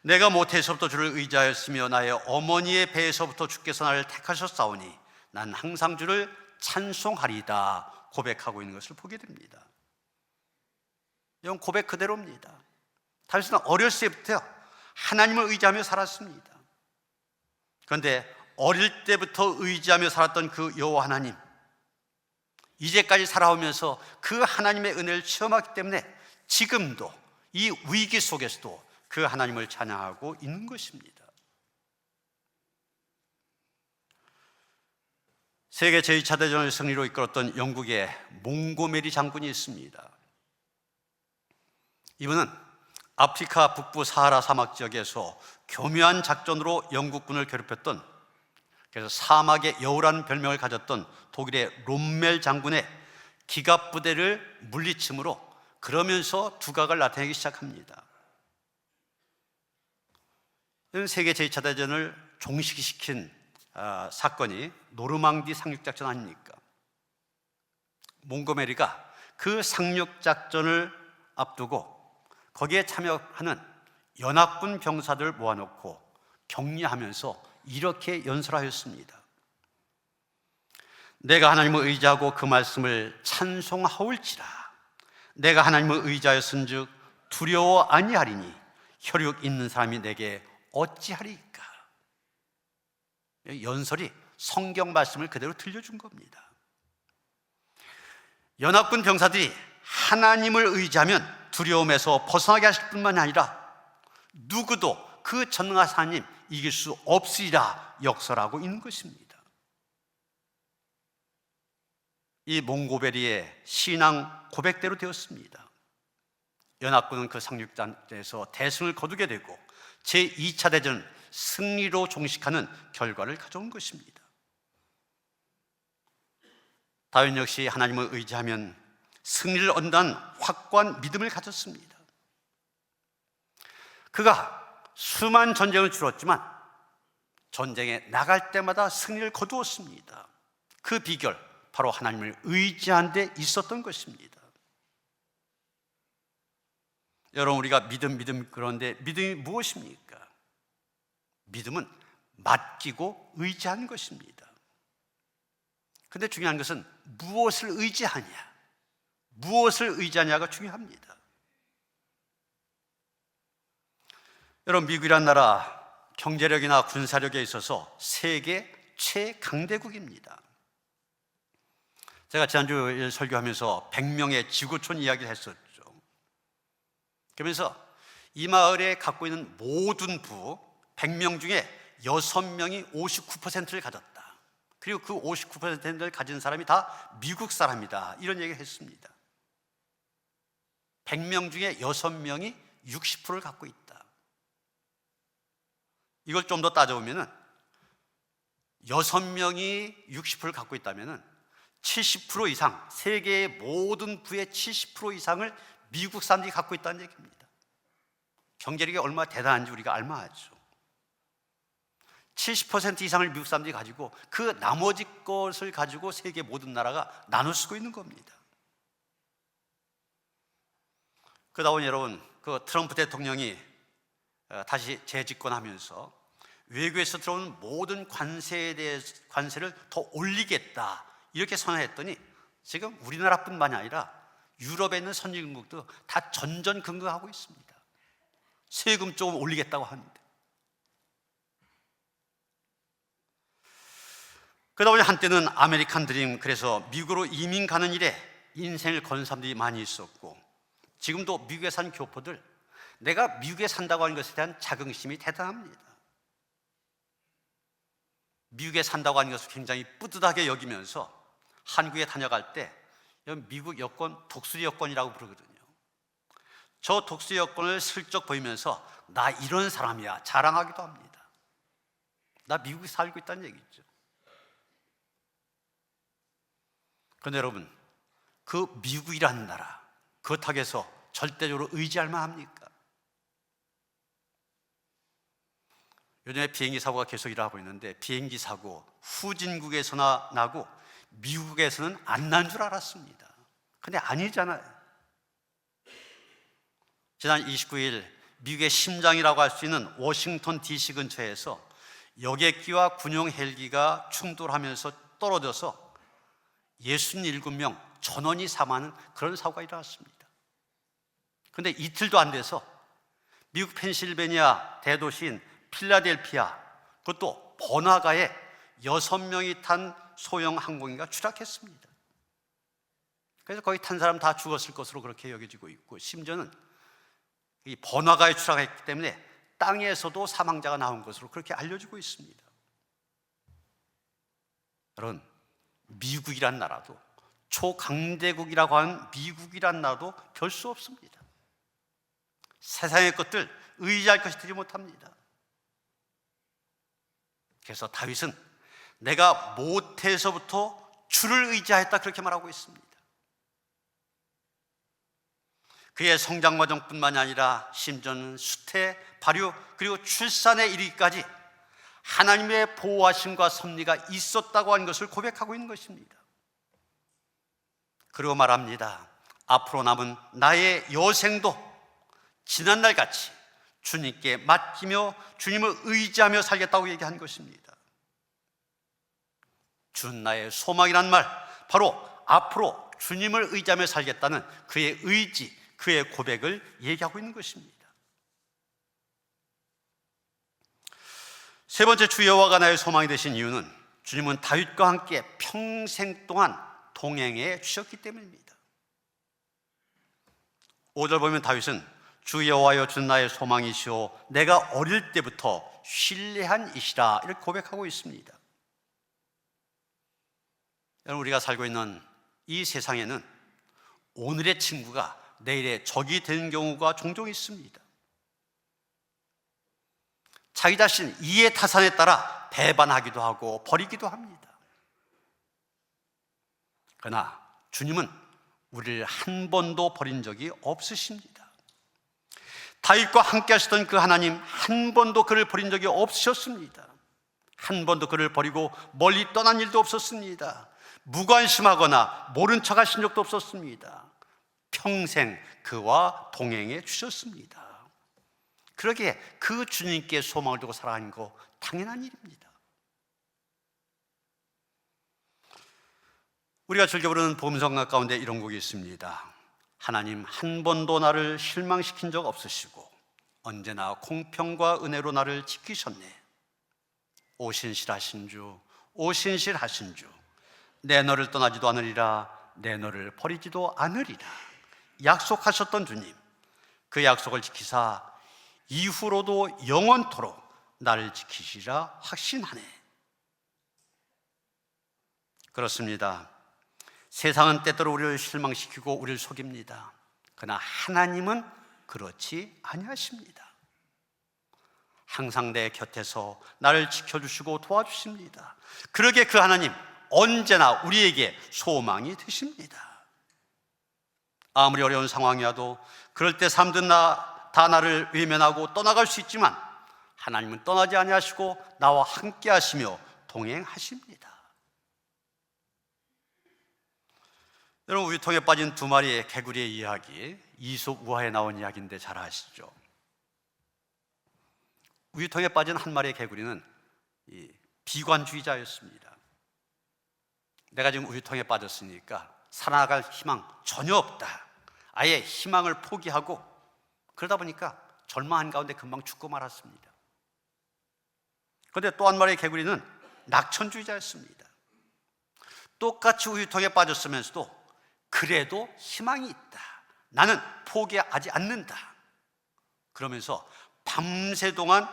내가 모태에서부터 주를 의지하였으며 나의 어머니의 배에서부터 주께서 나를 택하셨사오니 난 항상 주를 찬송하리이다 고백하고 있는 것을 보게 됩니다. 이건 고백 그대로입니다. 다윗은 어렸을 때부터 하나님을 의지하며 살았습니다. 그런데 어릴 때부터 의지하며 살았던 그 여호와 하나님, 이제까지 살아오면서 그 하나님의 은혜를 체험하기 때문에 지금도 이 위기 속에서도 그 하나님을 찬양하고 있는 것입니다. 세계 제2차 대전을 승리로 이끌었던 영국의 몽고메리 장군이 있습니다. 이분은 아프리카 북부 사하라 사막 지역에서 교묘한 작전으로 영국군을 괴롭혔던, 그래서 사막의 여우라는 별명을 가졌던 독일의 롬멜 장군의 기갑 부대를 물리침으로 그러면서 두각을 나타내기 시작합니다. 세계 제2차 대전을 종식시킨 사건이 노르망디 상륙작전 아닙니까? 몽고메리가 그 상륙작전을 앞두고 거기에 참여하는 연합군 병사들을 모아놓고 격려하면서 이렇게 연설하였습니다. 내가 하나님을 의지하고 그 말씀을 찬송하올지라. 내가 하나님을 의지하였은즉 두려워 아니하리니 혈육 있는 사람이 내게 어찌하리까. 연설이 성경 말씀을 그대로 들려준 겁니다. 연합군 병사들이 하나님을 의지하면 두려움에서 벗어나게 하실 뿐만 아니라 누구도 그 전능하신 하나님 이길 수 없으리라 역설하고 있는 것입니다. 이 몽고베리의 신앙 고백대로 되었습니다. 연합군은 그 상륙전에서 대승을 거두게 되고 제2차 대전 승리로 종식하는 결과를 가져온 것입니다. 다윗 역시 하나님을 의지하면 승리를 얻는다는 확고한 믿음을 가졌습니다. 그가 수많은 전쟁을 치렀지만 전쟁에 나갈 때마다 승리를 거두었습니다. 그 비결, 바로 하나님을 의지한 데 있었던 것입니다. 여러분, 우리가 믿음 그런데 믿음이 무엇입니까? 믿음은 맡기고 의지하는 것입니다. 그런데 중요한 것은 무엇을 의지하냐, 무엇을 의지하냐가 중요합니다. 여러분, 미국이란 나라 경제력이나 군사력에 있어서 세계 최강대국입니다. 제가 지난주에 설교하면서 100명의 지구촌 이야기를 했었죠. 그러면서 이 마을에 갖고 있는 모든 부 100명 중에 6명이 59%를 가졌다. 그리고 그 59%를 가진 사람이 다 미국 사람이다, 이런 얘기를 했습니다. 100명 중에 6명이 60%를 갖고 있다. 이걸 좀 더 따져보면 6명이 60%를 갖고 있다면 70% 이상, 세계의 모든 부의 70% 이상을 미국 사람들이 갖고 있다는 얘기입니다. 경제력이 얼마나 대단한지 우리가 알만하죠. 70% 이상을 미국 사람들이 가지고 그 나머지 것을 가지고 세계 모든 나라가 나눠 쓰고 있는 겁니다. 그러다 보니 여러분, 그 트럼프 대통령이 다시 재집권하면서 외국에서 들어오는 모든 관세에 대해 관세를 더 올리겠다, 이렇게 선언했더니 지금 우리나라뿐만이 아니라 유럽에 있는 선진국도 다 전전긍긍하고 있습니다. 세금 조금 올리겠다고 하는데. 그러다 보니 한때는 아메리칸 드림, 그래서 미국으로 이민 가는 일에 인생을 건 사람들이 많이 있었고, 지금도 미국에 산 교포들, 내가 미국에 산다고 하는 것에 대한 자긍심이 대단합니다. 미국에 산다고 하는 것을 굉장히 뿌듯하게 여기면서 한국에 다녀갈 때 미국 여권 독수리 여권이라고 부르거든요. 저 독수리 여권을 슬쩍 보이면서 나 이런 사람이야 자랑하기도 합니다. 나 미국에 살고 있다는 얘기죠. 그런데 여러분, 그 미국이라는 나라, 그렇다고 해서 절대적으로 의지할 만합니까? 요즘에 비행기 사고가 계속 일어나고 있는데, 비행기 사고 후진국에서나 나고 미국에서는 안 난 줄 알았습니다. 근데 아니잖아요. 지난 29일 미국의 심장이라고 할 수 있는 워싱턴 DC 근처에서 여객기와 군용 헬기가 충돌하면서 떨어져서 67명 전원이 사망하는 그런 사고가 일어났습니다. 그런데 이틀도 안 돼서 미국 펜실베니아 대도시인 필라델피아, 그것도 번화가에 6명이 탄 소형 항공기가 추락했습니다. 그래서 거기 탄 사람 다 죽었을 것으로 그렇게 여겨지고 있고, 심지어는 이 번화가에 추락했기 때문에 땅에서도 사망자가 나온 것으로 그렇게 알려지고 있습니다. 여러분, 미국이란 나라도, 초강대국이라고 하는 미국이란 나라도 별 수 없습니다. 세상의 것들 의지할 것이 되지 못합니다. 그래서 다윗은 내가 모태에서부터 주를 의지하였다 그렇게 말하고 있습니다. 그의 성장 과정뿐만이 아니라 심지어는 수태, 발육, 그리고 출산에 이르기까지 하나님의 보호하심과 섭리가 있었다고 하는 것을 고백하고 있는 것입니다. 그리고 말합니다. 앞으로 남은 나의 여생도 지난날같이 주님께 맡기며 주님을 의지하며 살겠다고 얘기한 것입니다. 준 나의 소망이란 말, 바로 앞으로 주님을 의지하며 살겠다는 그의 의지, 그의 고백을 얘기하고 있는 것입니다. 세 번째, 주 여호와가 나의 소망이 되신 이유는 주님은 다윗과 함께 평생 동안 동행해 주셨기 때문입니다. 5절 보면 다윗은 주 여호와여 주 나의 소망이시오 내가 어릴 때부터 신뢰한 이시라 이렇게 고백하고 있습니다. 여러분, 우리가 살고 있는 이 세상에는 오늘의 친구가 내일의 적이 되는 경우가 종종 있습니다. 자기 자신 이해 타산에 따라 배반하기도 하고 버리기도 합니다. 그러나 주님은 우리를 한 번도 버린 적이 없으십니다. 다윗과 함께 하시던 그 하나님, 한 번도 그를 버린 적이 없으셨습니다. 한 번도 그를 버리고 멀리 떠난 일도 없었습니다. 무관심하거나 모른 척 하신 적도 없었습니다. 평생 그와 동행해 주셨습니다. 그러기에 그 주님께 소망을 두고 살아가는 거 당연한 일입니다. 우리가 즐겨 부르는 봄성가 가운데 이런 곡이 있습니다. 하나님 한 번도 나를 실망시킨 적 없으시고 언제나 공평과 은혜로 나를 지키셨네. 오신실하신 주, 오신실하신 주, 내 너를 떠나지도 않으리라, 내 너를 버리지도 않으리라 약속하셨던 주님, 그 약속을 지키사 이후로도 영원토록 나를 지키시라 확신하네. 그렇습니다. 세상은 때때로 우리를 실망시키고 우리를 속입니다. 그러나 하나님은 그렇지 아니하십니다. 항상 내 곁에서 나를 지켜주시고 도와주십니다. 그러기에 그 하나님 언제나 우리에게 소망이 되십니다. 아무리 어려운 상황이어도 그럴 때 사람들은 다 나를 외면하고 떠나갈 수 있지만 하나님은 떠나지 아니하시고 나와 함께 하시며 동행하십니다. 여러분, 우유통에 빠진 두 마리의 개구리의 이야기, 이솝 우화에 나온 이야기인데 잘 아시죠? 우유통에 빠진 한 마리의 개구리는 비관주의자였습니다. 내가 지금 우유통에 빠졌으니까 살아나갈 희망 전혀 없다, 아예 희망을 포기하고 그러다 보니까 절망한 가운데 금방 죽고 말았습니다. 그런데 또 한 마리의 개구리는 낙천주의자였습니다. 똑같이 우유통에 빠졌으면서도 그래도 희망이 있다. 나는 포기하지 않는다. 그러면서 밤새 동안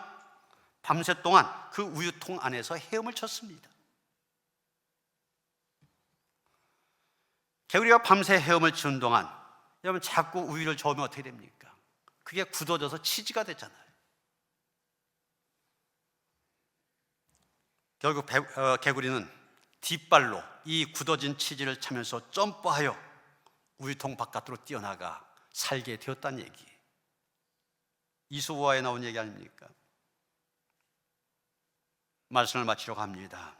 그 우유통 안에서 헤엄을 쳤습니다. 개구리가 밤새 헤엄을 치는 동안 여러분 자꾸 우유를 저으면 어떻게 됩니까? 그게 굳어져서 치즈가 되잖아요. 결국 개구리는 뒷발로 이 굳어진 치즈를 차면서 점프하여 우유통 바깥으로 뛰어나가 살게 되었다는 얘기. 이소우화에 나온 얘기 아닙니까? 말씀을 마치려고 합니다.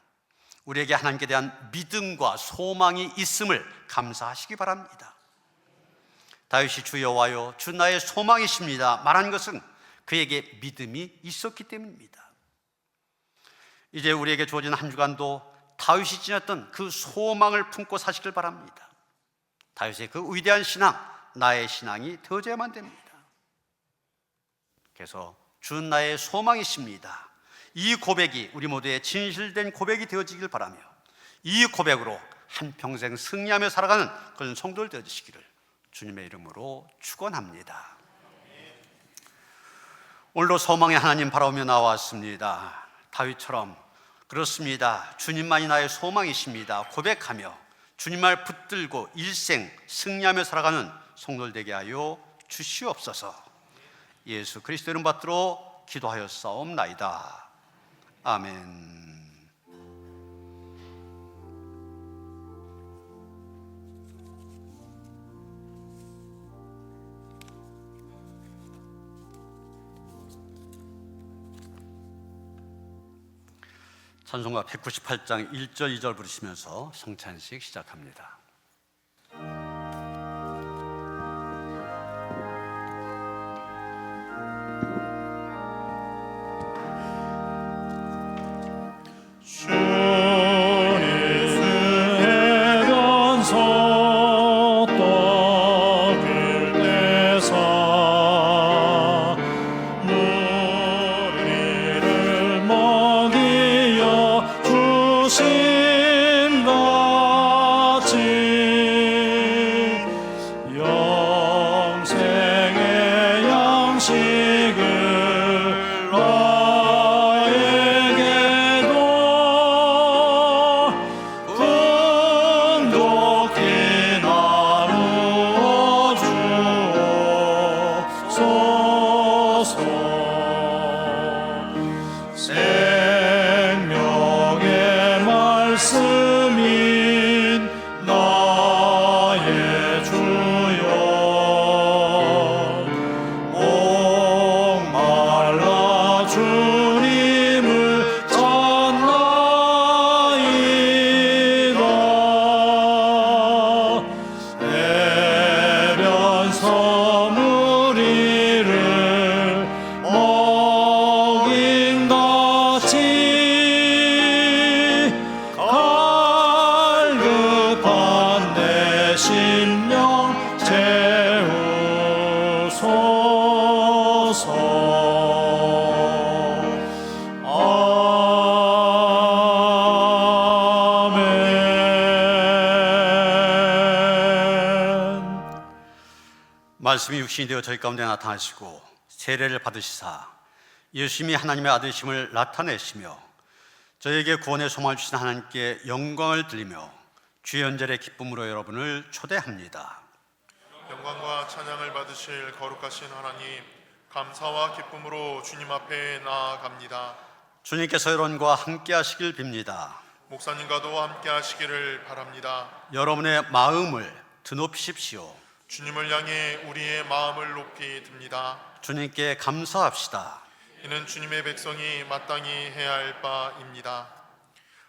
우리에게 하나님께 대한 믿음과 소망이 있음을 감사하시기 바랍니다. 다윗이 주 여호와여 주 나의 소망이십니다 말한 것은 그에게 믿음이 있었기 때문입니다. 이제 우리에게 주어진 한 주간도 다윗이 지녔던 그 소망을 품고 사시길 바랍니다. 다윗의 그 위대한 신앙, 나의 신앙이 되어져야만 됩니다. 그래서 주 나의 소망이십니다, 이 고백이 우리 모두의 진실된 고백이 되어지길 바라며 이 고백으로 한평생 승리하며 살아가는 그런 성도들 되어주시기를 주님의 이름으로 축원합니다. 오늘도 소망의 하나님 바라보며 나왔습니다. 다윗처럼 그렇습니다. 주님만이 나의 소망이십니다 고백하며 주님을 붙들고 일생 승리하며 살아가는 성도들 되게 하여 주시옵소서. 예수 그리스도 이름 받들어 기도하였사옵나이다. 아멘. 찬송가 198장 1절 2절 부르시면서 성찬식 시작합니다. 말씀이 육신이 되어 저희 가운데 나타나시고 세례를 받으시사 예수님이 하나님의 아들심을 나타내시며 저에게 구원의 소망을 주신 하나님께 영광을 드리며 주연절의 기쁨으로 여러분을 초대합니다. 영광과 찬양을 받으실 거룩하신 하나님, 감사와 기쁨으로 주님 앞에 나아갑니다. 주님께서 여러분과 함께 하시길 빕니다. 목사님과도 함께 하시기를 바랍니다. 여러분의 마음을 드높이십시오. 주님을 향해 우리의 마음을 높이 듭니다. 주님께 감사합시다. 이는 주님의 백성이 마땅히 해야 할 바입니다.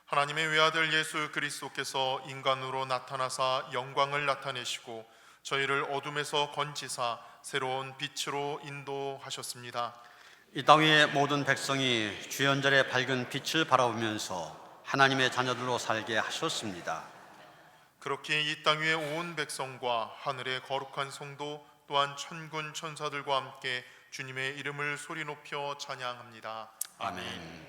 하나님의 외아들 예수 그리스도께서 인간으로 나타나사 영광을 나타내시고 저희를 어둠에서 건지사 새로운 빛으로 인도하셨습니다. 이 땅의 모든 백성이 주연절의 밝은 빛을 바라보면서 하나님의 자녀들로 살게 하셨습니다. 그렇게 이 땅 위의 온 백성과 하늘의 거룩한 성도 또한 천군 천사들과 함께 주님의 이름을 소리 높여 찬양합니다. 아멘.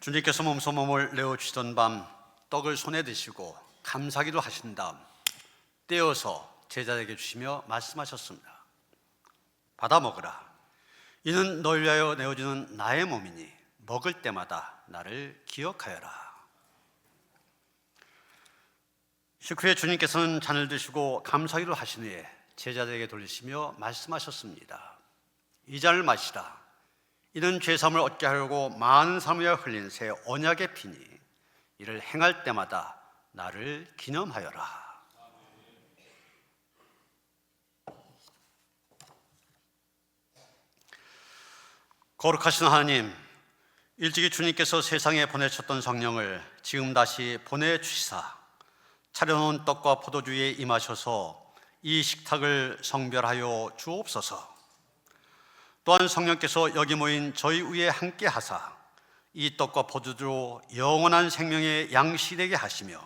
주님께서 몸소 몸을 내어주시던 밤 떡을 손에 드시고 감사기도 하신 다음 떼어서 제자에게 주시며 말씀하셨습니다. 받아 먹으라. 이는 너희를 위하여 내어주는 나의 몸이니 먹을 때마다 나를 기억하여라. 식후에 주님께서는 잔을 드시고 감사기도 하신 후에 제자들에게 돌리시며 말씀하셨습니다. 이 잔을 마시라. 이는 죄사함을 얻게 하려고 많은 사람을 위하여 흘린 새 언약의 피니 이를 행할 때마다 나를 기념하여라. 거룩하신 하나님, 일찍이 주님께서 세상에 보내셨던 성령을 지금 다시 보내주시사 차려놓은 떡과 포도주 위에 임하셔서 이 식탁을 성별하여 주옵소서. 또한 성령께서 여기 모인 저희 위에 함께 하사 이 떡과 포도주로 영원한 생명의 양식이 되게 하시며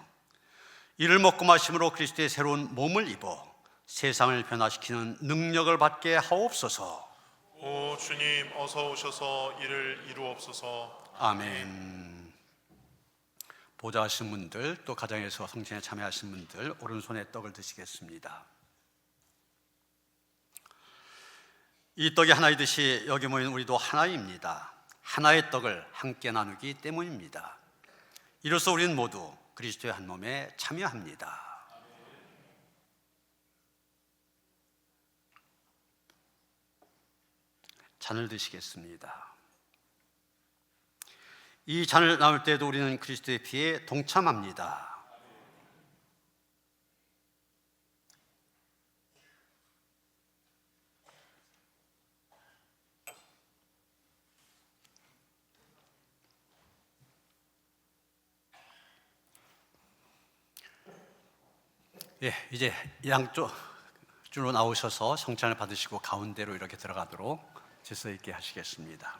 이를 먹고 마심으로 그리스도의 새로운 몸을 입어 세상을 변화시키는 능력을 받게 하옵소서. 오 주님, 어서 오셔서 이를 이루옵소서. 아멘. 보좌하신 분들, 또 가정에서 성찬에 참여하신 분들, 오른손에 떡을 드시겠습니다. 이 떡이 하나이듯이 여기 모인 우리도 하나입니다. 하나의 떡을 함께 나누기 때문입니다. 이로써 우리는 모두 그리스도의 한 몸에 참여합니다. 잔을 드시겠습니다. 이 잔을 나눌 때에도 우리는 그리스도의 피에 동참합니다. 예, 이제 양쪽 줄로 나오셔서 성찬을 받으시고 가운데로 이렇게 들어가도록 질서 있게 하시겠습니다.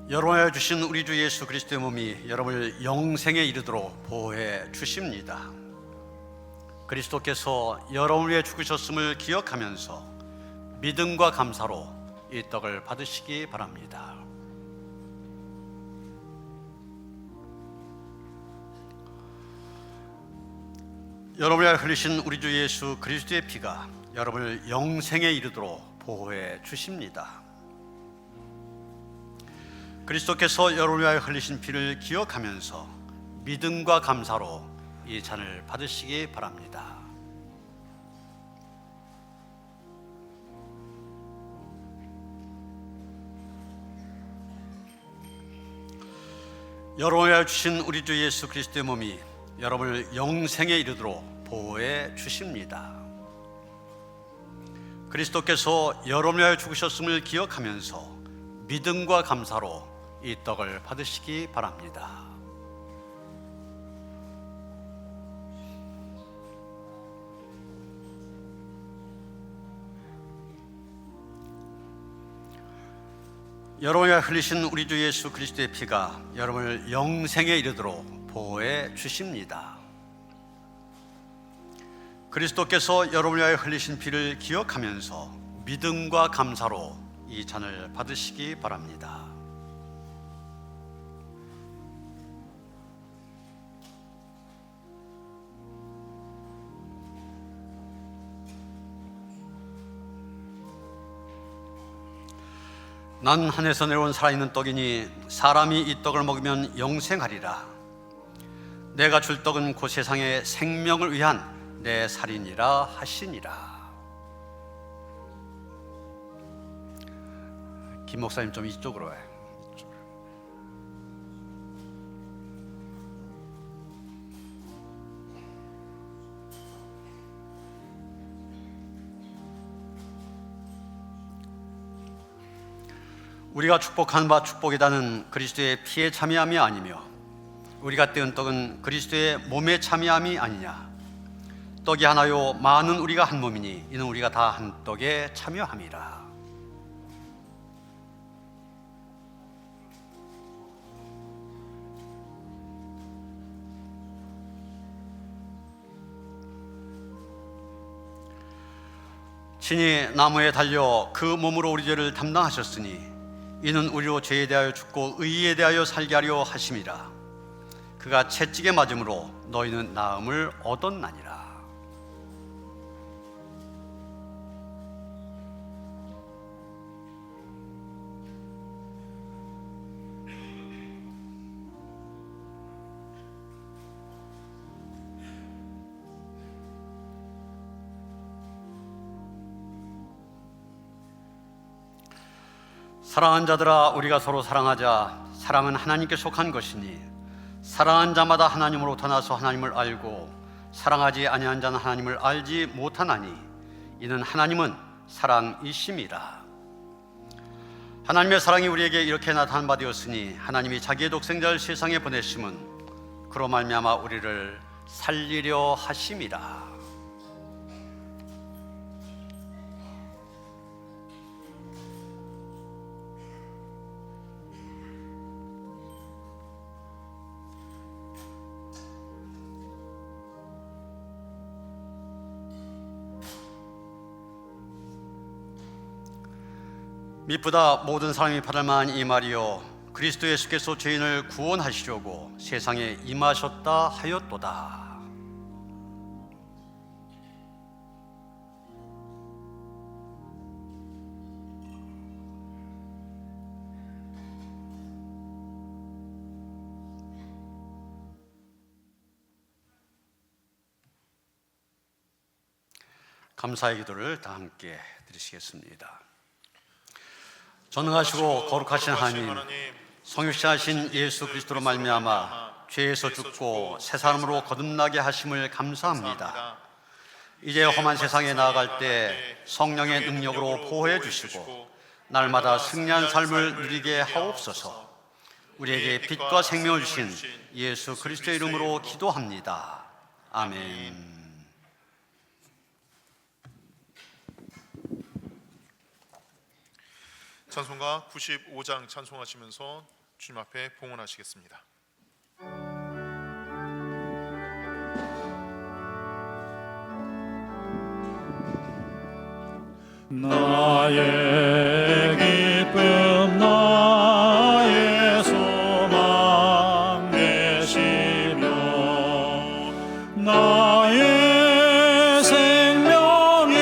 여러분에 주신 우리 주 예수 그리스도의 몸이 여러분을 영생에 이르도록 보호해 주십니다. 그리스도께서 여러분을 위해 죽으셨음을 기억하면서 믿음과 감사로 이 떡을 받으시기 바랍니다. 여러분을 위해 흘리신 우리 주 예수 그리스도의 피가 여러분을 영생에 이르도록 보호해 주십니다. 그리스도께서 여러분을 위하여 흘리신 피를 기억하면서 믿음과 감사로 이 잔을 받으시기 바랍니다. 여러분을 위하여 주신 우리 주 예수 그리스도의 몸이 여러분을 영생에 이르도록 보호해 주십니다. 그리스도께서 여러분을 위하여 죽으셨음을 기억하면서 믿음과 감사로 이 떡을 받으시기 바랍니다. 여러분이 흘리신 우리 주 예수 그리스도의 피가 여러분을 영생에 이르도록 보호해 주십니다. 그리스도께서 여러분을 위하여 흘리신 피를 기억하면서 믿음과 감사로 이 잔을 받으시기 바랍니다. 난 하늘에서 내려온 살아있는 떡이니 사람이 이 떡을 먹으면 영생하리라. 내가 줄 떡은 곧 세상의 생명을 위한 내 살이니라 하시니라. 김 목사님 좀 이쪽으로 해. 우리가 축복한 바 축복이다는 그리스도의 피에 참여함이 아니며 우리가 떼은 떡은 그리스도의 몸에 참여함이 아니냐. 떡이 하나요 많은 우리가 한 몸이니 이는 우리가 다 한 떡에 참여함이라. 친히 나무에 달려 그 몸으로 우리 죄를 담당하셨으니 이는 우리로 죄에 대하여 죽고 의에 대하여 살게 하려 하심이라. 그가 채찍에 맞음으로 너희는 나음을 얻었나니라. 사랑하는 자들아, 우리가 서로 사랑하자. 사랑은 하나님께 속한 것이니 사랑한 자마다 하나님으로부터 나서 하나님을 알고 사랑하지 아니한 자는 하나님을 알지 못하나니 이는 하나님은 사랑이심이라. 하나님의 사랑이 우리에게 이렇게 나타난 바 되었으니 하나님이 자기의 독생자를 세상에 보내심은 그로 말미암아 우리를 살리려 하심이라. 미쁘다 모든 사람이 받을 만한 이 말이요 그리스도 예수께서 죄인을 구원하시려고 세상에 임하셨다 하였도다. 감사의 기도를 다 함께 드리시겠습니다. 전능하시고 거룩하신 하나님, 성육신하신 예수 그리스도로 말미암아 죄에서 죽고 새 사람으로 거듭나게 하심을 감사합니다. 이제 험한 세상에 나아갈 때 성령의 능력으로 보호해 주시고 날마다 승리한 삶을 누리게 하옵소서. 우리에게 빛과 생명을 주신 예수 그리스도의 이름으로 기도합니다. 아멘. 찬송가 95장 찬송하시면서 주님 앞에 봉헌하시겠습니다. 나의 기쁨 나의 소망 되시며 나의 생명이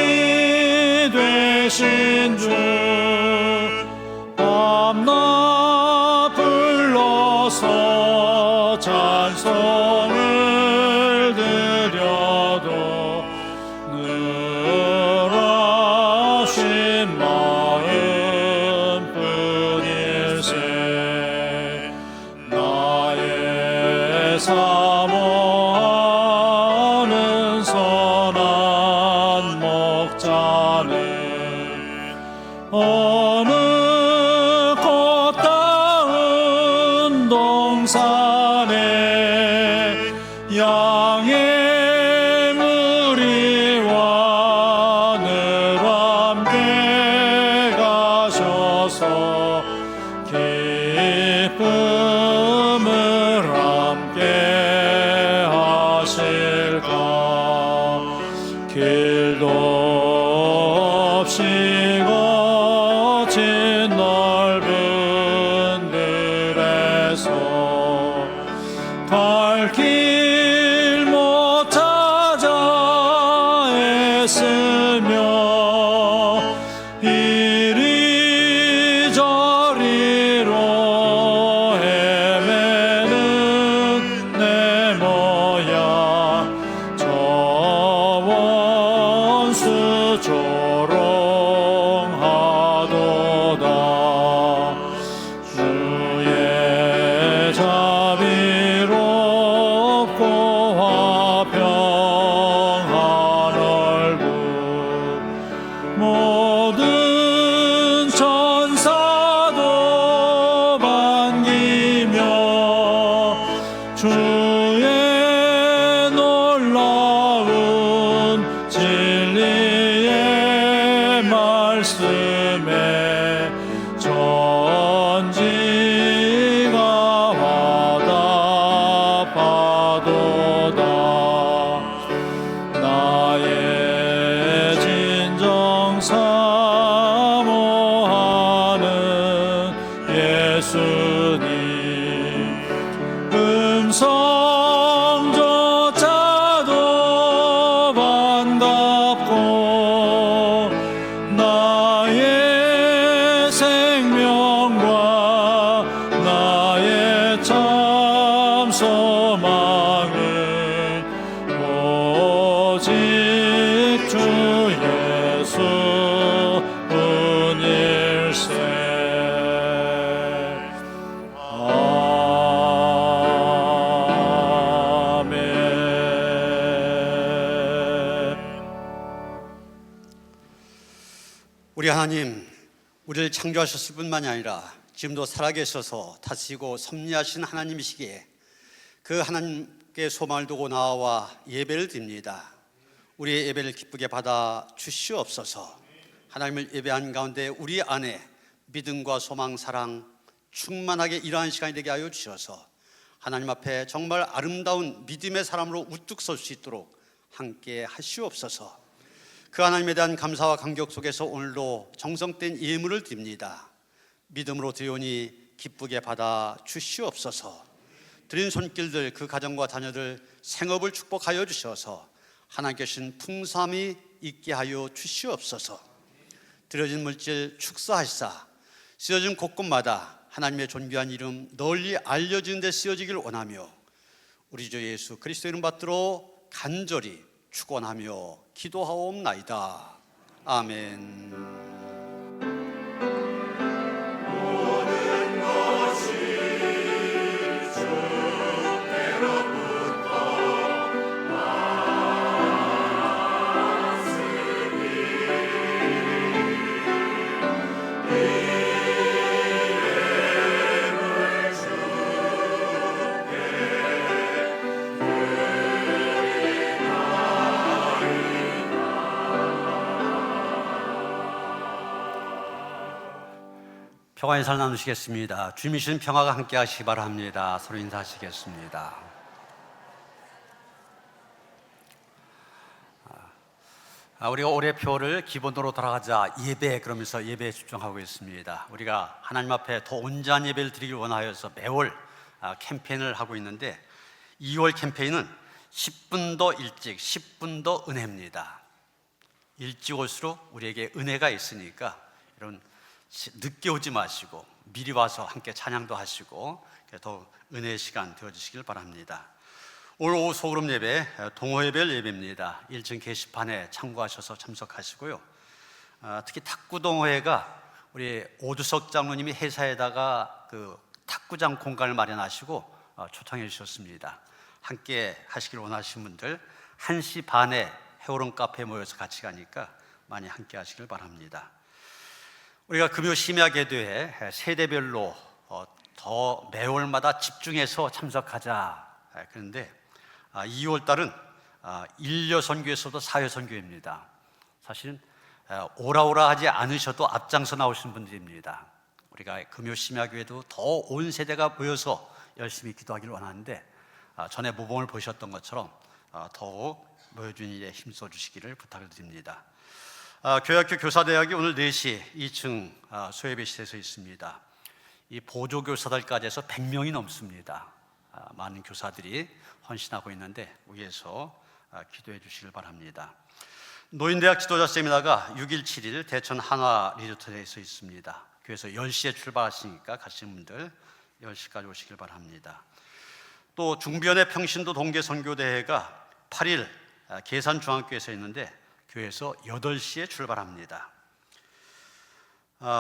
되신 주 밤낮 불러서 찬송을 드려도 늘 하신 마음뿐일세. 나의 사모하는 선한 목자는 어느 꽃다운 동산에 양의 무리와 늘 함께 가셔서 기쁨을 함께 하실까. 길도 없이 거친 넓은 들에서 갈 길 못 찾아 애쓰며 이리저리로 헤매는 내 모양 저 원수 조롱하도다. 주의 자비롭고 화평한 얼굴 모든 천사도 반기며 주의 놀라운 진리의 말씀에 전지가 화답하도다. 나의 진정 오직 주 예수 뿐일세. 우리 하나님, 우리를 창조하셨을 뿐만이 아니라 지금도 살아계셔서 다스리고 섭리하신 하나님이시기에 그 하나님께 소망을 두고 나와 예배를 드립니다. 우리의 예배를 기쁘게 받아 주시옵소서. 하나님을 예배한 가운데 우리 안에 믿음과 소망, 사랑 충만하게 일하는 시간이 되게 하여 주셔서 하나님 앞에 정말 아름다운 믿음의 사람으로 우뚝 설 수 있도록 함께 하시옵소서. 그 하나님에 대한 감사와 감격 속에서 오늘도 정성된 예물을 드립니다. 믿음으로 드리오니 기쁘게 받아 주시옵소서. 드린 손길들, 그 가정과 자녀들 생업을 축복하여 주셔서 하나님께 주신 풍성함이 있게 하여 주시옵소서. 드려진 물질 축사하시사 쓰여진 곳곳마다 하나님의 존귀한 이름 널리 알려지는 데 쓰여지길 원하며 우리 주 예수 그리스도 이름 받들어 간절히 축원하며 기도하옵나이다. 아멘. 평화의 살 나누시겠습니다. 주님이 주신 평화가 함께 하시기 바랍니다. 서로 인사하시겠습니다. 우리가 올해표를 기본으로 돌아가자 예배, 그러면서 예배에 집중하고 있습니다. 우리가 하나님 앞에 더 온전한 예배를 드리길 원하여서 매월 캠페인을 하고 있는데 2월 캠페인은 10분 더 일찍 10분 더 은혜입니다. 일찍 올수록 우리에게 은혜가 있으니까 여러분 늦게 오지 마시고 미리 와서 함께 찬양도 하시고 더 은혜의 시간 되어주시길 바랍니다. 오늘 오후 소그룹 예배, 동호회별 예배입니다. 1층 게시판에 참고하셔서 참석하시고요. 특히 탁구 동호회가 우리 오두석 장로님이 회사에다가 그 탁구장 공간을 마련하시고 초청해 주셨습니다. 함께 하시길 원하시는 분들 1시 반에 해오름 카페에 모여서 같이 가니까 많이 함께 하시길 바랍니다. 우리가 금요 심야기도회 세대별로 더 매월마다 집중해서 참석하자. 그런데 2월 달은 일여 선교에서도 사회 선교입니다. 사실은 오라오라 하지 않으셔도 앞장서 나오신 분들입니다. 우리가 금요 심야교회도 더 온 세대가 모여서 열심히 기도하기를 원하는데 전에 모범을 보셨던 것처럼 더욱 모여주는 일에 힘써 주시기를 부탁을 드립니다. 교회학교 교사대학이 오늘 4시 2층 소예배실에서 있습니다. 이 보조교사들까지 해서 100명이 넘습니다. 많은 교사들이 헌신하고 있는데 위에서 기도해 주시길 바랍니다. 노인대학 지도자 세미나가 6일 7일 대천 한화 리조트에서 있습니다. 교회에서 10시에 출발하시니까 가시는 분들 10시까지 오시길 바랍니다. 또 중비연의 평신도 동계선교대회가 8일 계산중앙교회에서 있는데 교회에서 8시에 출발합니다.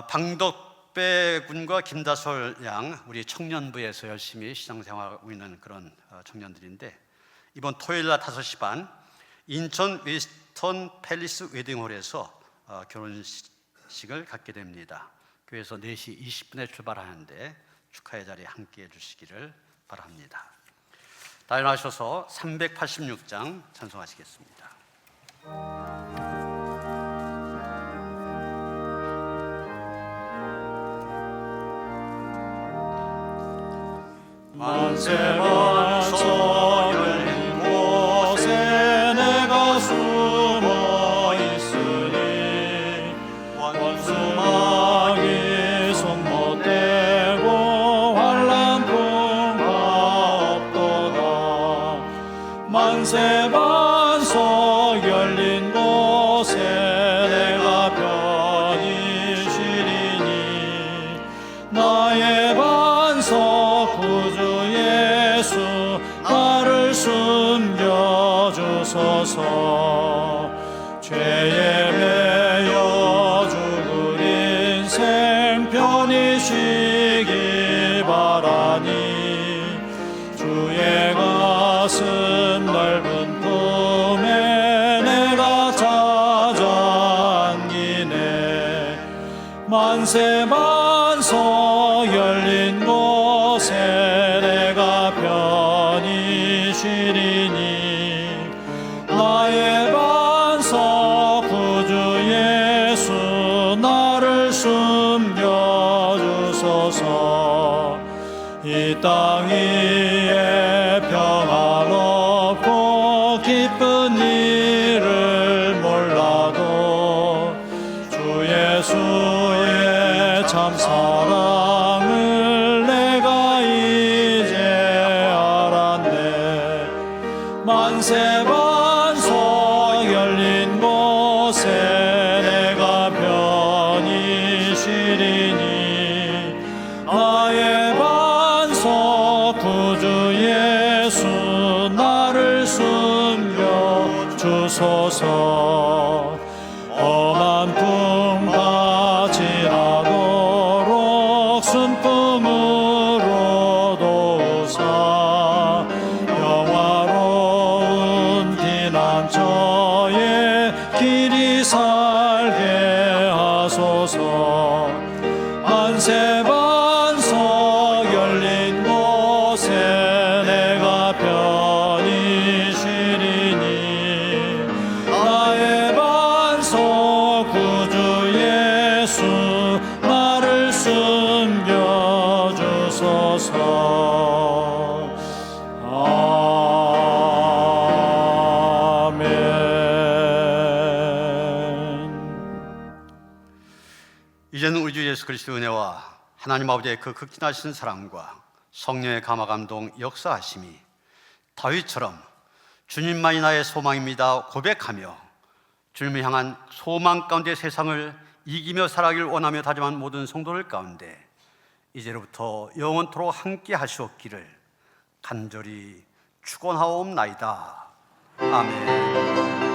방덕배 군과 김다솔 양 우리 청년부에서 열심히 신앙생활하고 있는 그런 청년들인데 이번 토요일 날 5시 반 인천 웨스턴 팰리스 웨딩홀에서 결혼식을 갖게 됩니다. 교회에서 4시 20분에 출발하는데 축하의 자리에 함께해 주시기를 바랍니다. 다 일어나셔서 386장 찬송하시겠습니다. 만세만서 열린 곳에 내가 숨어 있으니 원수마귀 손 못 대고 환난 풍파 없도다. 만세만서 열린 곳에 내가 편히 쉬리니 나의 반석 구주 예수 죄에 매여 죽을 인생 편히 쉬기 바라니 주의 가슴 넓은 품에 내가 찾아 안기네. 만세 만석 열린 곳에 내가 편히 쉬리니 나의 반석 구주 예수 나를 숨겨주소서. 이 땅 위에 평안없고 기쁜 일을 몰라도 주 예수의 참 사랑을 내가 이제 알았네. 만세 반석 열린 곳에 내가 편히 쉬리니 나의 반석 구주 예수 나를 숨겨 주소서. 험한 풍파 지나도록 순풍으로 도우사 영화로운 피난처에 길이 살게 하소서. 만세 반석 열린 곳에 내가 편히 쉬리니 나의 반석 구주 예수 나를 숨겨주소서. 아멘. 이제는 우리 주 예수 그리스도의 은혜와 하나님 아버지의 그 극진하신 사랑과 성령의 감화감동 역사하심이 다윗처럼 주님만이 나의 소망입니다 고백하며 주님을 향한 소망 가운데 세상을 이기며 살아가길 원하며 다짐한 모든 성도들 가운데 이제로부터 영원토록 함께 하시옵기를 간절히 축원하옵나이다. 아멘.